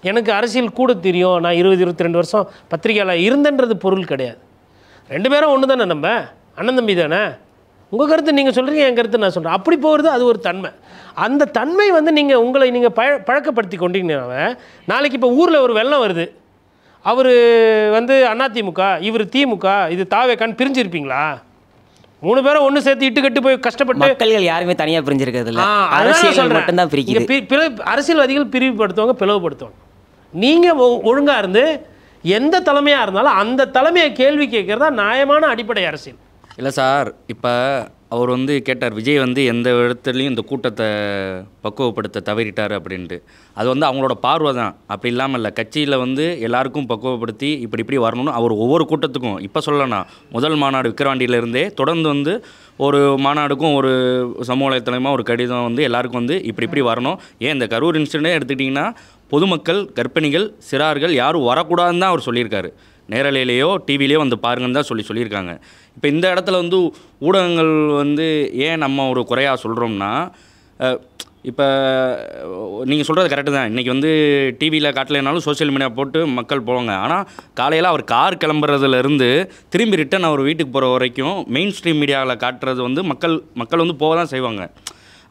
எனக்கு அரசியல் கூட தெரியும், நான் 20-22 வருஷம் பத்திரிகையாளர் இருந்தன்றது பொருள் கிடையாது. 2 பேரும் ஒன்று தானே, நம்ம அண்ணன் தம்பி தானே. உங்கள் கருத்து நீங்கள் சொல்கிறீங்க, என் கருத்து நான் சொல்கிறேன். அப்படி போகிறது அது ஒரு தன்மை. அந்த தன்மை வந்து உங்களை நீங்கள் பழக்கப்படுத்தி கொண்டீங்கன்னா, நாளைக்கு இப்போ ஊரில் ஒரு வெள்ளம் வருது, அவர் வந்து அதிமுக, இவர் திமுக, இது தாவேக்கான்னு பிரிஞ்சிருப்பீங்களா? 3 பேரும் ஒன்று சேர்த்து இட்டு கட்டு போய் கஷ்டப்பட்டு மக்கள்கள் யாருமே தனியாக பிரிஞ்சிருக்கிறது இல்லை. அரசியல் மட்டும்தான் பிரிக்குது. அரசியல்வாதிகள் பிரிவுபடுத்துவாங்க, பிளவுபடுத்துவாங்க. நீங்கள் ஒழுங்காக இருந்து எந்த தலைமையாக இருந்தாலும் அந்த தலைமையை கேள்வி கேட்குறதா நியாயமான அடிப்படை அரசியல். இல்லை சார், இப்போ அவர் வந்து கேட்டார், விஜய் வந்து எந்த இடத்துலையும் இந்த கூட்டத்தை பக்குவப்படுத்த தவறிட்டார் அப்படின்ட்டு. அது வந்து அவங்களோட பார்வை தான், அப்படி இல்லாமல் இல்லை. கட்சியில் வந்து எல்லாருக்கும் பக்குவப்படுத்தி இப்படி வரணும்னு அவர் ஒவ்வொரு கூட்டத்துக்கும், இப்போ சொல்லலைன்னா முதல் மாநாடு விக்கிரவாண்டியிலேருந்தே தொடர்ந்து வந்து ஒரு மாநாடுக்கும் ஒரு சமூக வலைத்தளமாக ஒரு கடிதம் வந்து எல்லாருக்கும் வந்து இப்படி வரணும். ஏன் இந்த கரூர் இன்சிடென்ட்டே எடுத்துக்கிட்டிங்கன்னா, பொதுமக்கள், கர்ப்பிணிகள், சிறார்கள் யாரும் வரக்கூடாதுன்னு தான் அவர் சொல்லியிருக்காரு. நேரலையிலையோ டிவிலேயோ வந்து பாருங்கன்னு தான் சொல்லியிருக்காங்க. இப்போ இந்த இடத்துல வந்து ஊடகங்கள் வந்து ஏன் நம்ம ஒரு குறையாக சொல்கிறோம்னா, இப்போ நீங்கள் சொல்கிறது கரெக்டு தான். இன்றைக்கி வந்து டிவியில் காட்டலைனாலும் சோஷியல் மீடியா போட்டு மக்கள் போவாங்க. ஆனால் காலையில் அவர் கார் கிளம்புறதுலேருந்து திரும்பி ரிட்டன் அவர் வீட்டுக்கு போகிற வரைக்கும் மெயின் ஸ்ட்ரீம் மீடியாவில் காட்டுறது வந்து மக்கள் வந்து போக தான் செய்வாங்க.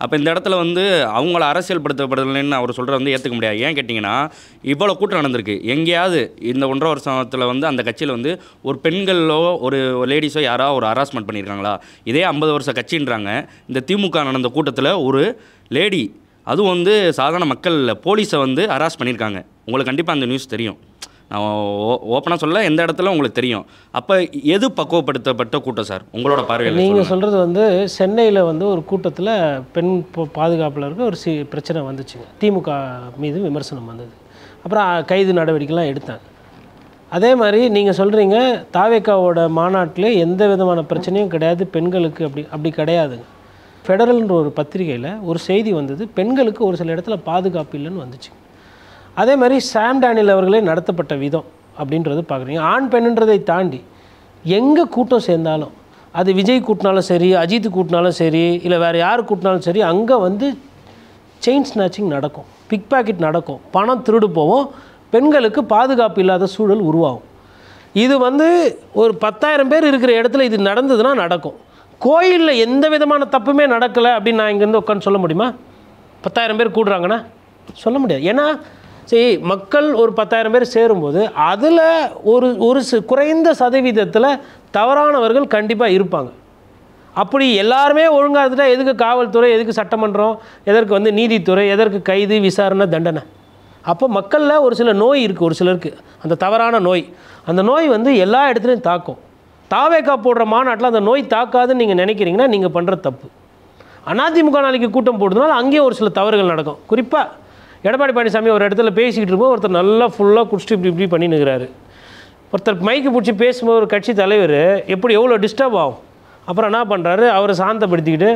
அப்போ இந்த இடத்துல வந்து அவங்கள அரசியல்படுத்தப்படுறதுன்னு அவர் சொல்கிறத வந்து ஏற்றுக்க முடியாது. ஏன் கேட்டிங்கன்னா, இவ்வளோ கூட்டம் நடந்திருக்கு. எங்கேயாவது இந்த 1.5 வருஷத்தில் வந்து அந்த கட்சியில் வந்து ஒரு பெண்களோ ஒரு லேடிஸோ யாராவது ஒரு ஹராஸ்மெண்ட் பண்ணியிருக்காங்களா? இதே 50 வருஷ கட்சின்றாங்க. இந்த திமுக நடந்த கூட்டத்தில் ஒரு லேடி, அதுவும் வந்து சாதாரண மக்கள் போலீஸை வந்து ஹராஸ் பண்ணியிருக்காங்க. உங்களுக்கு கண்டிப்பாக அந்த நியூஸ் தெரியும். நான் ஓப்பனாக சொல்ல, எந்த இடத்துல உங்களுக்கு தெரியும். அப்போ எது பக்குவப்படுத்தப்பட்ட கூட்டம் சார் உங்களோட பார்வையில்? நீங்கள் சொல்கிறது வந்து சென்னையில் வந்து ஒரு கூட்டத்தில் பெண் பாதுகாப்பில் இருக்க ஒரு பிரச்சனை வந்துச்சுங்க. திமுக மீது விமர்சனம் வந்தது. அப்புறம் கைது நடவடிக்கைலாம் எடுத்தாங்க. அதே மாதிரி நீங்கள் சொல்கிறீங்க தாவேக்காவோட மாநாட்டில் எந்த விதமான பிரச்சனையும் கிடையாது பெண்களுக்கு, அப்படி கிடையாதுங்க. ஃபெடரல்ன்ற ஒரு பத்திரிகையில் ஒரு செய்தி வந்தது, பெண்களுக்கு ஒரு சில இடத்துல பாதுகாப்பு இல்லைன்னு வந்துச்சு. அதே மாதிரி சாம் டேனியல் அவர்களே நடத்தப்பட்ட விதம் அப்படின்றது பார்க்குறீங்க. ஆண் பெண்ணுன்றதை தாண்டி எங்கே கூட்டம் சேர்ந்தாலும், அது விஜய் கூட்டினாலும் சரி, அஜித் கூட்டினாலும் சரி, இல்லை வேறு யார் கூட்டினாலும் சரி, அங்கே வந்து செயின் ஸ்நாச்சிங் நடக்கும், பிக் பாக்கெட் நடக்கும், பணம் திருடு போவோம், பெண்களுக்கு பாதுகாப்பு இல்லாத சூழல் உருவாகும். இது வந்து ஒரு 10,000 பேர் இருக்கிற இடத்துல இது நடந்ததுன்னா நடக்கும். கோயிலில் எந்த விதமான தப்புமே நடக்கலை அப்படின்னு நான் இங்கேருந்து உட்காந்து சொல்ல முடியுமா? 10,000 பேர் கூடுறாங்கன்னா சொல்ல முடியாது. ஏன்னா சரி, மக்கள் ஒரு 10,000 பேர் சேரும்போது அதில் ஒரு குறைந்த சதவீதத்தில் தவறானவர்கள் கண்டிப்பாக இருப்பாங்க. அப்படி எல்லாருமே ஒழுங்காக இருந்துட்டால் எதுக்கு காவல்துறை, எதுக்கு சட்டமன்றம், எதற்கு வந்து நீதித்துறை, எதற்கு கைது விசாரணை தண்டனை? அப்போ மக்களில் ஒரு சில நோய் இருக்குது, ஒரு சிலருக்கு அந்த தவறான நோய். அந்த நோய் வந்து எல்லா இடத்துலையும் தாக்கும். தாவேக்கா போடுற மாநாட்டில் அந்த நோய் தாக்காதுன்னு நீங்கள் நினைக்கிறீங்கன்னா நீங்கள் பண்ணுற தப்பு. அதிமுக நாளைக்கு கூட்டம் போடுறதுனால அங்கேயும் ஒரு சில தவறுகள் நடக்கும். குறிப்பாக எடப்பாடி பழனிசாமி ஒரு இடத்துல பேசிக்கிட்டு இருக்கும்போது ஒருத்தர் நல்லா ஃபுல்லாக குடிச்சிட்டு இப்படி பண்ணினுக்கிறாரு. ஒருத்தர் மைக்கு பிடிச்சி பேசும்போது ஒரு கட்சி தலைவர் எவ்வளோ டிஸ்டர்ப் ஆகும். அப்புறம் என்ன பண்ணுறாரு, அவரை சாந்தப்படுத்திக்கிட்டு,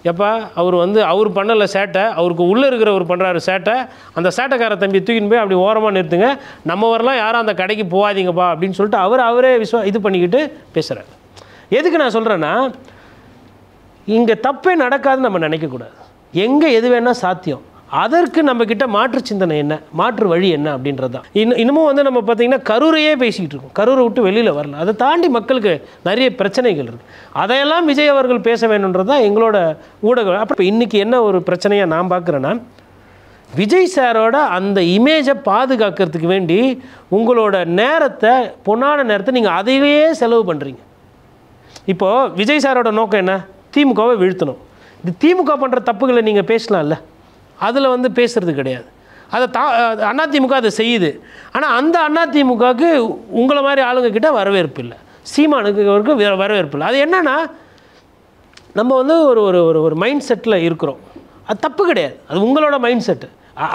எப்பா அவர் பண்ணலை சேட்டை, அவருக்கு உள்ளே இருக்கிறவர் பண்ணுறாரு சேட்டை, அந்த சேட்டைக்கார தம்பி தூக்கின்னு போய் அப்படி ஓரமாக நிறுத்துங்க, நம்ம வரலாம் யாரும் அந்த கடைக்கு போகாதீங்கப்பா அப்படின்னு சொல்லிட்டு அவரே இது பண்ணிக்கிட்டு பேசுகிறார். எதுக்கு நான் சொல்கிறேன்னா, இங்கே தப்பே நடக்காதுன்னு நம்ம நினைக்கக்கூடாது. எங்கே எது வேணால் சாத்தியம். அதற்கு நம்மக்கிட்ட மாற்று சிந்தனை என்ன, மாற்று வழி என்ன அப்படின்றது தான். இன்னமும் வந்து நம்ம பார்த்திங்கன்னா கரூரையே பேசிக்கிட்டு இருக்கோம். கரூரை விட்டு வெளியில் வரல. அதை தாண்டி மக்களுக்கு நிறைய பிரச்சனைகள் இருக்குது. அதையெல்லாம் விஜய் அவர்கள் பேச வேணுன்றது தான் எங்களோட ஊடகம். அப்போ இன்றைக்கி என்ன ஒரு பிரச்சனையாக நான் பார்க்குறேன்னா, விஜய் சாரோட அந்த இமேஜை பாதுகாக்கிறதுக்கு வேண்டி உங்களோட நேரத்தை, பொன்னான நேரத்தை நீங்கள் அதையே செலவு பண்ணுறீங்க. இப்போது விஜய் சாரோட நோக்கம் என்ன? திமுகவை வீழ்த்தணும். இது திமுக பண்ணுற தப்புகளை நீங்கள் பேசலாம்ல, அதில் வந்து பேசுகிறது கிடையாது. அதை அதிமுக அதை செய்யுது. ஆனால் அந்த அதிமுகவுக்கு உங்களை மாதிரி ஆளுங்க கிட்ட வரவேற்பு இல்லை, சீமானுக்கு வரவேற்பு இல்லை. அது என்னென்னா, நம்ம வந்து ஒரு மைண்ட் செட்டில் இருக்கிறோம். அது தப்பு கிடையாது, அது உங்களோட மைண்ட் செட்டு.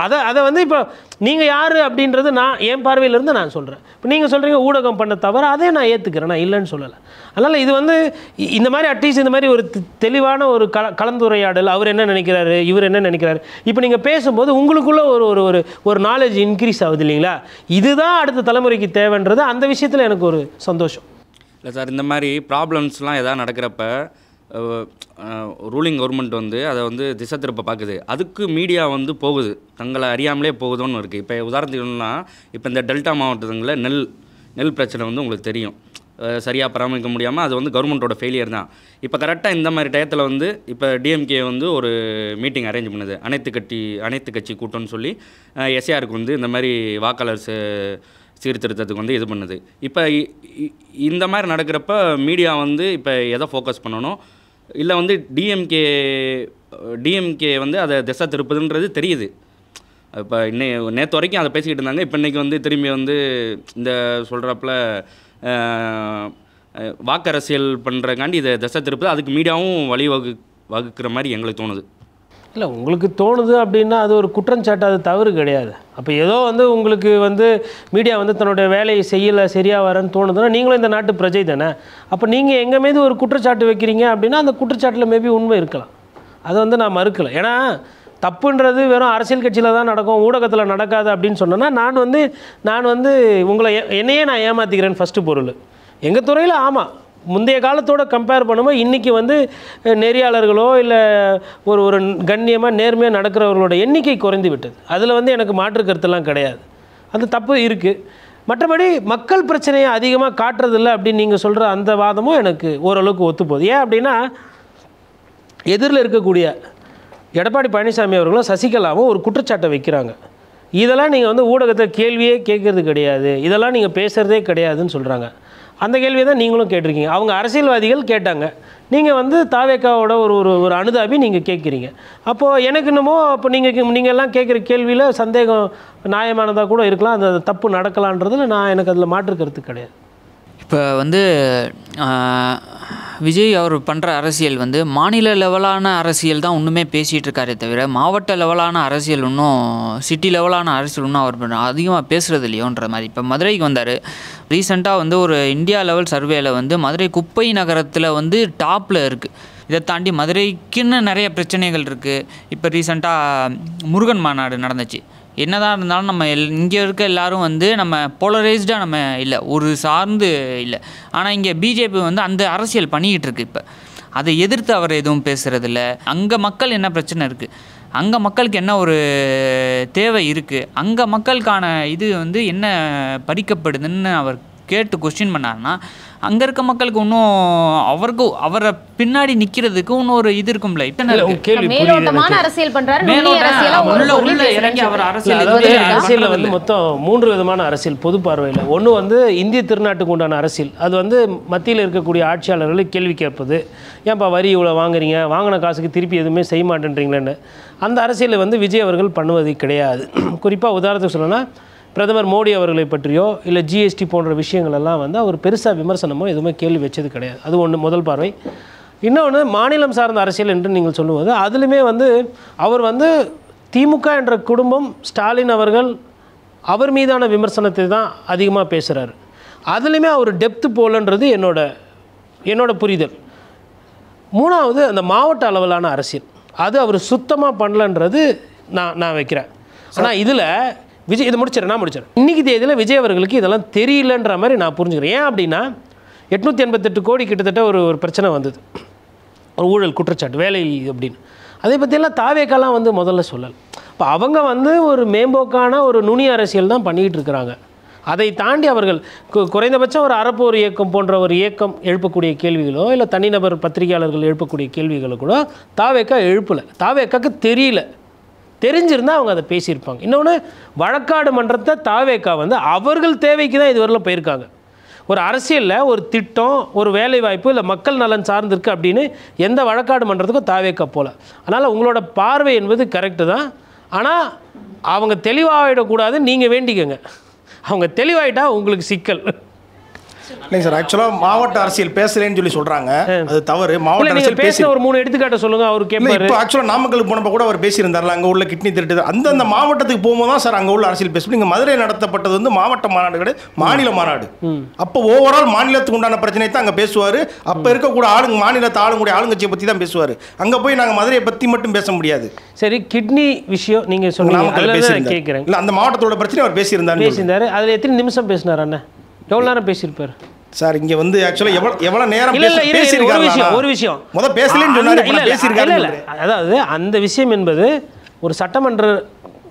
அதை வந்து இப்போ நீங்கள் யார் அப்படின்றது நான் என் பார்வையிலேருந்து நான் சொல்கிறேன். இப்போ நீங்கள் சொல்கிறீங்க ஊடகம் பண்ண தவிர, அதே நான் ஏற்றுக்கிறேன், நான் இல்லைன்னு சொல்லலை. அதனால் இது வந்து இந்த மாதிரி அட்லீஸ்ட் இந்த மாதிரி ஒரு தெளிவான ஒரு கலந்துரையாடல், அவர் என்ன நினைக்கிறாரு, இவர் என்ன நினைக்கிறாரு, இப்போ நீங்கள் பேசும்போது உங்களுக்குள்ளே ஒரு நாலேஜ் இன்க்ரீஸ் ஆகுது இல்லைங்களா? இதுதான் அடுத்த தலைமுறைக்கு தேவைன்றது. அந்த விஷயத்தில் எனக்கு ஒரு சந்தோஷம். இல்லை சார், இந்த மாதிரி ப்ராப்ளம்ஸ்லாம் எதாவது நடக்கிறப்ப ரூலிங் கவர்மெண்ட் வந்து அதை வந்து திசை திருப்ப பார்க்குது. அதுக்கு மீடியா வந்து போகுது, தங்களை அறியாமலே போகுதுன்னு இருக்குது. இப்போ உதாரணத்துக்குன்னா, இப்போ இந்த டெல்டா மாவட்டங்களில் நெல் பிரச்சனை வந்து உங்களுக்கு தெரியும், சரியாக பராமரிக்க முடியாமல் அது வந்து கவர்மெண்ட்டோட ஃபெயிலியர் தான். இப்போ கரெக்டாக இந்த மாதிரி டயத்தில் வந்து இப்போ டிஎம்கே வந்து ஒரு மீட்டிங் அரேஞ்ச் பண்ணுது, அனைத்து கட்சி கூட்டம்னு சொல்லி எஸ்ஏஆருக்கு வந்து இந்த மாதிரி வாக்காளர் சீர்திருத்தத்துக்கு வந்து இது பண்ணுது. இப்போ இந்த மாதிரி நடக்கிறப்ப மீடியா வந்து இப்போ எதை ஃபோக்கஸ் பண்ணணும், இல்லை வந்து டிஎம்கே வந்து அதை திசை திருப்புதுன்றது தெரியுது. இப்போ நேற்று வரைக்கும் அதை பேசிக்கிட்டு இருந்தாங்க. இப்போ இன்றைக்கி வந்து திரும்பி வந்து இந்த சொல்கிறப்பல வாக்கரசியல் பண்ணுறக்காண்டி இதை திசை திருப்புது. அதுக்கு மீடியாவும் வகுக்கிற மாதிரி எங்களுக்கு தோணுது. இல்லை, உங்களுக்கு தோணுது அப்படின்னா அது ஒரு குற்றஞ்சாட்டு, அது தவறு கிடையாது. அப்போ ஏதோ வந்து உங்களுக்கு வந்து மீடியா வந்து தன்னுடைய வேலையை செய்யலை, சரியாக வரேன்னு தோணுதுன்னா நீங்களும் இந்த நாட்டு பிரஜை தானே. அப்போ நீங்கள் எங்கள் மீது ஒரு குற்றச்சாட்டு வைக்கிறீங்க அப்படின்னா அந்த குற்றச்சாட்டில் மேபி உண்மை இருக்கலாம், அதை வந்து நான் மறுக்கலை. ஏன்னா தப்புன்றது வெறும் அரசியல் கட்சியில் தான் நடக்கும், ஊடகத்தில் நடக்காது அப்படின்னு சொன்னேன்னா நான் வந்து உங்களை என்னையே நான் ஏமாற்றிக்கிறேன்னு ஃபஸ்ட்டு பொருள். எங்கள் துறையில் ஆமாம், முந்தைய காலத்தோடு கம்பேர் பண்ணும்போது இன்றைக்கி வந்து நெறியாளர்களோ இல்லை ஒரு கண்ணியமாக நேர்மையாக நடக்கிறவர்களோட எண்ணிக்கை குறைந்து விட்டது. அதில் வந்து எனக்கு மாற்று கருத்துலாம் கிடையாது, அந்த தப்பு இருக்குது. மற்றபடி மக்கள் பிரச்சனையை அதிகமாக காட்டுறதில்லை அப்படின்னு நீங்கள் சொல்கிற அந்த வாதமும் எனக்கு ஓரளவுக்கு ஒத்துப்போகுது. ஏன் அப்படின்னா, எதிரில் இருக்கக்கூடிய எடப்பாடி பழனிசாமி அவர்களும் சசிகலாவும் ஒரு குற்றச்சாட்டை வைக்கிறாங்க. இதெல்லாம் நீங்கள் வந்து ஊடகத்தை கேள்வியே கேட்கறது கிடையாது, இதெல்லாம் நீங்கள் பேசுகிறதே கிடையாதுன்னு சொல்கிறாங்க. அந்த கேள்வியை தான் நீங்களும் கேட்டிருக்கீங்க. அவங்க அரசியல்வாதிகள் கேட்டாங்க, நீங்கள் வந்து தாவேக்காவோட ஒரு அனுதாபி நீங்கள் கேட்குறீங்க. அப்போது எனக்கு என்னமோ அப்போ நீங்கள் எல்லாம் கேட்குற கேள்வியில் சந்தேகம் நியாயமானதாக கூட இருக்கலாம், அந்த தப்பு நடக்கலான்றதில் எனக்கு அதில் மாற்று கருத்து கிடையாது. இப்போ வந்து விஜய் அவர் பண்ணுற அரசியல் வந்து மாநில லெவலான அரசியல் தான் இன்னுமே பேசிகிட்டு இருக்காரே தவிர மாவட்ட லெவலான அரசியல் இன்னும் சிட்டி லெவலான அரசியல் இன்னும் அவர் அதிகமாக பேசுகிறது இல்லையோன்ற மாதிரி. இப்போ மதுரைக்கு வந்தார். ரீசெண்டாக வந்து ஒரு இந்தியா லெவல் சர்வேயில் வந்து மதுரை குப்பை நகரத்தில் வந்து டாப்பில் இருக்குது. இதை தாண்டி மதுரைக்குன்னு நிறைய பிரச்சனைகள் இருக்குது. இப்போ ரீசெண்டாக முருகன் மாநாடு நடந்துச்சு. என்னதான் இருந்தாலும் நம்ம இங்கே இருக்க எல்லோரும் வந்து நம்ம போலரைஸ்டாக நம்ம இல்லை, ஒரு சார்ந்து இல்லை. ஆனால் இங்கே பிஜேபி வந்து அந்த அரசியல் பண்ணிக்கிட்டு இருக்குது. இப்போ அதை எதிர்த்து அவர் எதுவும் பேசுகிறதில்ல. அங்கே மக்கள் என்ன பிரச்சனை இருக்குது, அங்கே மக்களுக்கு என்ன ஒரு தேவை இருக்குது, அங்கே மக்களுக்கான இது வந்து என்ன பறிக்கப்படுதுன்னு அவர் கேட்டு கொஸ்டின் பண்ணாருன்னா அங்கே இருக்க மக்களுக்கு இன்னும் அவரை பின்னாடி நிற்கிறதுக்கு இன்னும் ஒரு இது இருக்கும்ல. அரசியலில் வந்து மொத்தம் 3 விதமான அரசியல் பொது பார்வையில். ஒன்று வந்து இந்திய திருநாட்டுக்கு உண்டான அரசியல், அது வந்து மத்தியில் இருக்கக்கூடிய ஆட்சியாளர்களை கேள்வி கேட்பது, ஏன்ப்பா வரி இவ்வளோ வாங்குறீங்க, வாங்கின காசுக்கு திருப்பி எதுவுமே செய்ய மாட்டேன்றீங்களேன்னு. அந்த அரசியலை வந்து விஜய் அவர்கள் பண்ணுவது கிடையாது. குறிப்பாக உதாரணத்துக்கு சொல்லணும்னா, பிரதமர் மோடி அவர்களை பற்றியோ இல்லை ஜிஎஸ்டி போன்ற விஷயங்களெல்லாம் வந்து அவர் பெருசாக விமர்சனமோ எதுவுமே கேள்வி வச்சது கிடையாது. அது ஒன்று, முதல் பார்வை. இன்னொன்று, மாநிலம் சார்ந்த அரசியல் என்று நீங்கள் சொல்லுவது அதுலேயுமே வந்து அவர் வந்து திமுக என்ற குடும்பம், ஸ்டாலின் அவர்கள் அவர் மீதான விமர்சனத்தை தான் அதிகமாக பேசுகிறார். அதுலேயுமே அவர் டெப்த்து போலன்றது என்னோட புரிதல். மூணாவது, அந்த மாவட்ட அளவிலான அரசியல் அது அவர் சுத்தமாக பண்ணலன்றது நான் வைக்கிறேன். ஆனால் இதில் விஜய் இதை முடிச்சிடறேன். இன்றைக்கி தேதியில் விஜய் அவர்களுக்கு இதெல்லாம் தெரியலன்ற மாதிரி நான் புரிஞ்சுக்கிறேன். ஏன் அப்படின்னா 888 கோடி கிட்டத்தட்ட ஒரு பிரச்சனை வந்தது, ஒரு ஊழல் குற்றச்சாட்டு, வேலை அப்படின்னு. அதை பற்றியெல்லாம் தாவேக்காலாம் வந்து முதல்ல சொல்லலை. இப்போ அவங்க வந்து ஒரு மேம்போக்கான ஒரு நுனி அரசியல் தான் பண்ணிக்கிட்டு இருக்கிறாங்க. அதை தாண்டி அவர்கள் குறைந்தபட்சம் ஒரு அறப்போர் இயக்கம் போன்ற ஒரு இயக்கம் எழுப்பக்கூடிய கேள்விகளோ இல்லை தனிநபர் பத்திரிகையாளர்கள் எழுப்பக்கூடிய கேள்விகளோ கூட தாவேக்கா எழுப்பலை. தாவேக்காக்கு தெரியல, தெரிஞ்சிருந்தால் அவங்க அதை பேசியிருப்பாங்க. இன்னொன்று, வழக்காடு மன்றத்தை தாவேக்கா வந்து அவர்கள் தேவைக்கு தான் இதுவரையிலும் போயிருக்காங்க. ஒரு அரசியலில் ஒரு திட்டம், ஒரு வேலை வாய்ப்பு இல்லை மக்கள் நலன் சார்ந்திருக்கு அப்படின்னு எந்த வழக்காடு மன்றத்துக்கும் தாவேக்கா போகல. அதனால் உங்களோட பார்வை என்பது கரெக்டு தான். ஆனால் அவங்க தெளிவாகிடக்கூடாது, நீங்கள் வேண்டிக்கங்க. அவங்க தெளிவாயிட்டா உங்களுக்கு சிக்கல் இல்லைங்க சார். ஆக்சுவலாக மாவட்ட அரசியல் பேசுகிறேன்னு சொல்லி சொல்கிறாங்க, அது தவறு. மாவட்ட அரசியல் பேசி ஒரு 3 எடுத்துக்காட்ட சொல்லுங்கள். அவர் கேட்பாரு. இப்போ ஆக்சுவலாக நாமக்கலுக்கு போனப்போ கூட அவர் பேசியிருந்தார்ல, அங்கே உள்ள கிட்னி திருட்டு அந்தந்த மாவட்டத்துக்கு போகும்போது தான் சார் அங்கே உள்ள அரசியல் பேசணும். இங்கே மதுரை நடத்தப்பட்டது வந்து மாவட்ட மாநாடு கிடையாது, மாநில மாநாடு. அப்போ ஓவரால் மாநிலத்துக்கு உண்டான பிரச்சனை தான் அங்கே பேசுவார். அப்போ இருக்கக்கூடிய மாநிலத்தை ஆளுங்கூடிய ஆளுங்கட்சியை பற்றி தான் பேசுவார். அங்கே போய் நாங்கள் மதுரையை பற்றி மட்டும் பேச முடியாது. சரி, கிட்னி விஷயம் நீங்கள் சொன்னீங்க, கேட்குறேன். இல்லை, அந்த மாவட்டத்தோட பிரச்சனை அவர் பேசியிருந்தார். அதில் எத்தனை நிமிஷம் பேசினார் அண்ணன்? எவ்வளோ நேரம் பேசியிருப்பார் சார்? இங்கே வந்து ஆக்சுவலாக எவ்வளோ நேரம் ஒரு விஷயம் முதல் பேசலன்னு சொன்னாரு. அதாவது அந்த விஷயம் என்பது ஒரு சட்டமன்ற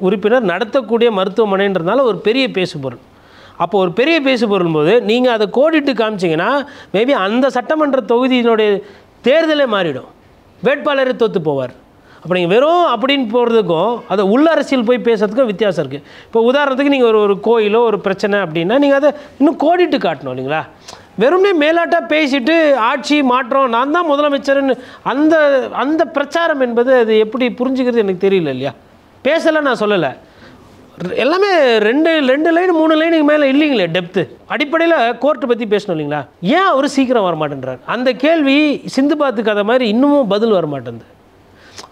உறுப்பினர் நடத்தக்கூடிய மருத்துவமனைன்றதுனால ஒரு பெரிய பேசுபொருள். அப்போ ஒரு பெரிய பேசுபொருள் போது நீங்கள் அதை கோடிட்டு காமிச்சிங்கன்னா மேபி அந்த சட்டமன்ற தொகுதியினுடைய தேர்தலே மாறிடும், வேட்பாளரே தோற்று போவார். அப்போ நீங்கள் வெறும் அப்படின்னு போகிறதுக்கும் அதை உள்ள அரசியல் போய் பேசுறதுக்கும் வித்தியாசம் இருக்குது. இப்போ உதாரணத்துக்கு நீங்கள் ஒரு கோயிலோ ஒரு பிரச்சனை அப்படின்னா நீங்கள் அதை இன்னும் கோடிட்டு காட்டணும் இல்லைங்களா? வெறும்னே மேலாட்டாக பேசிட்டு ஆட்சி மாற்றம், நான் தான் முதலமைச்சர்னு அந்த பிரச்சாரம் என்பது அது எப்படி புரிஞ்சுக்கிறது எனக்கு தெரியல இல்லையா? பேசலை நான் சொல்லலை, எல்லாமே 2 லைன் 3 லைனுக்கு மேலே இல்லைங்களே டெப்த்து. அடிப்படையில் கோர்ட்டை பற்றி பேசணும் இல்லைங்களா? ஏன் அவர் சீக்கிரம் வரமாட்டேன்றார்? அந்த கேள்வி சிந்து பாத்து கதை மாதிரி இன்னமும் பதில் வரமாட்டேங்குது.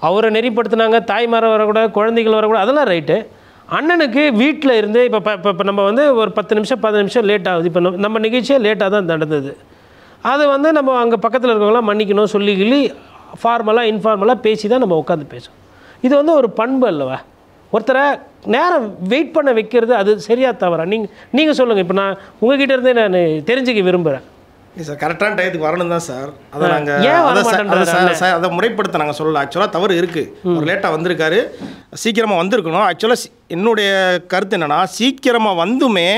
அவரை நெறிப்படுத்தினாங்க, தாய்மாரை வரக்கூடாது, குழந்தைகள் வரக்கூடாது, அதெல்லாம் ரைட்டு. அண்ணனுக்கு வீட்டில் இருந்து இப்போ நம்ம வந்து ஒரு 10 நிமிஷம் 15 நிமிஷம் லேட் ஆகுது. இப்போ நம்ம நிகழ்ச்சியே லேட்டாக தான் நடந்தது. அது வந்து நம்ம அங்கே பக்கத்தில் இருக்கவங்களாம் மன்னிக்கணும் சொல்லி ஃபார்மலாக இன்ஃபார்மலாக பேசி தான் நம்ம உட்காந்து பேசுவோம். இது வந்து ஒரு பண்பு அல்லவா? ஒருத்தரை நேரம் வெயிட் பண்ண வைக்கிறது அது சரியாக தவறா? நீங்கள் சொல்லுங்கள். இப்போ நான் உங்ககிட்ட இருந்தே நான் தெரிஞ்சுக்க விரும்புகிறேன். இல்லை சார், கரெக்டான டயத்துக்கு வரணும் தான் சார். அதை நாங்கள் ஏன் வர மாட்டேன்றாரு? அதை முறைப்படுத்த நாங்கள் சொல்லலாம். ஆக்சுவலாக தவறு இருக்குது. ஒரு லேட்டாக வந்திருக்காரு, சீக்கிரமாக வந்திருக்கணும். ஆக்சுவலாக என்னுடைய கருத்து என்னென்னா, சீக்கிரமாக வந்துமே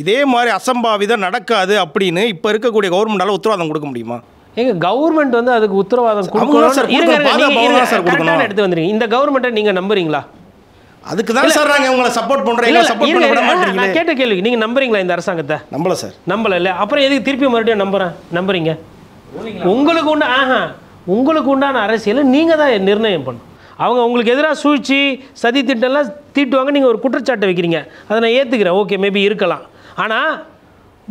இதே மாதிரி அசம்பாவிதம் நடக்காது அப்படின்னு இப்போ இருக்கக்கூடிய கவர்மெண்டால் உத்தரவாதம் கொடுக்க முடியுமா? எங்க கவர்மெண்ட் வந்து அதுக்கு உத்தரவாதம் கொடுக்கணும் எடுத்து வந்துருங்க. இந்த கவர்மெண்ட்டை நீங்கள் நம்புறீங்களா? அதுக்கு தான் சார் நாங்கள் உங்களை சப்போர்ட் பண்ணுறோம். சப்போர்ட் பண்ண விட மாட்டீங்க. நான் கேட்ட கேள்வி, நீங்கள் நம்புறீங்களா இந்த அரசாங்கத்தை? நம்பல சார். நம்பல இல்லை, அப்புறம் எதுக்கு திருப்பி மறுபடியும் நம்புறீங்க? உங்களுக்கு உண்டான அரசியலை நீங்கள் தான் நிர்ணயம் பண்ணணும். அவங்க உங்களுக்கு எதிராக சூழ்ச்சி சதி திட்டம்லாம் தீட்டுவாங்க, நீங்கள் ஒரு குற்றச்சாட்டை வைக்கிறீங்க, அதை நான் ஏற்றுக்கிறேன். ஓகே, மேபி இருக்கலாம். ஆனால்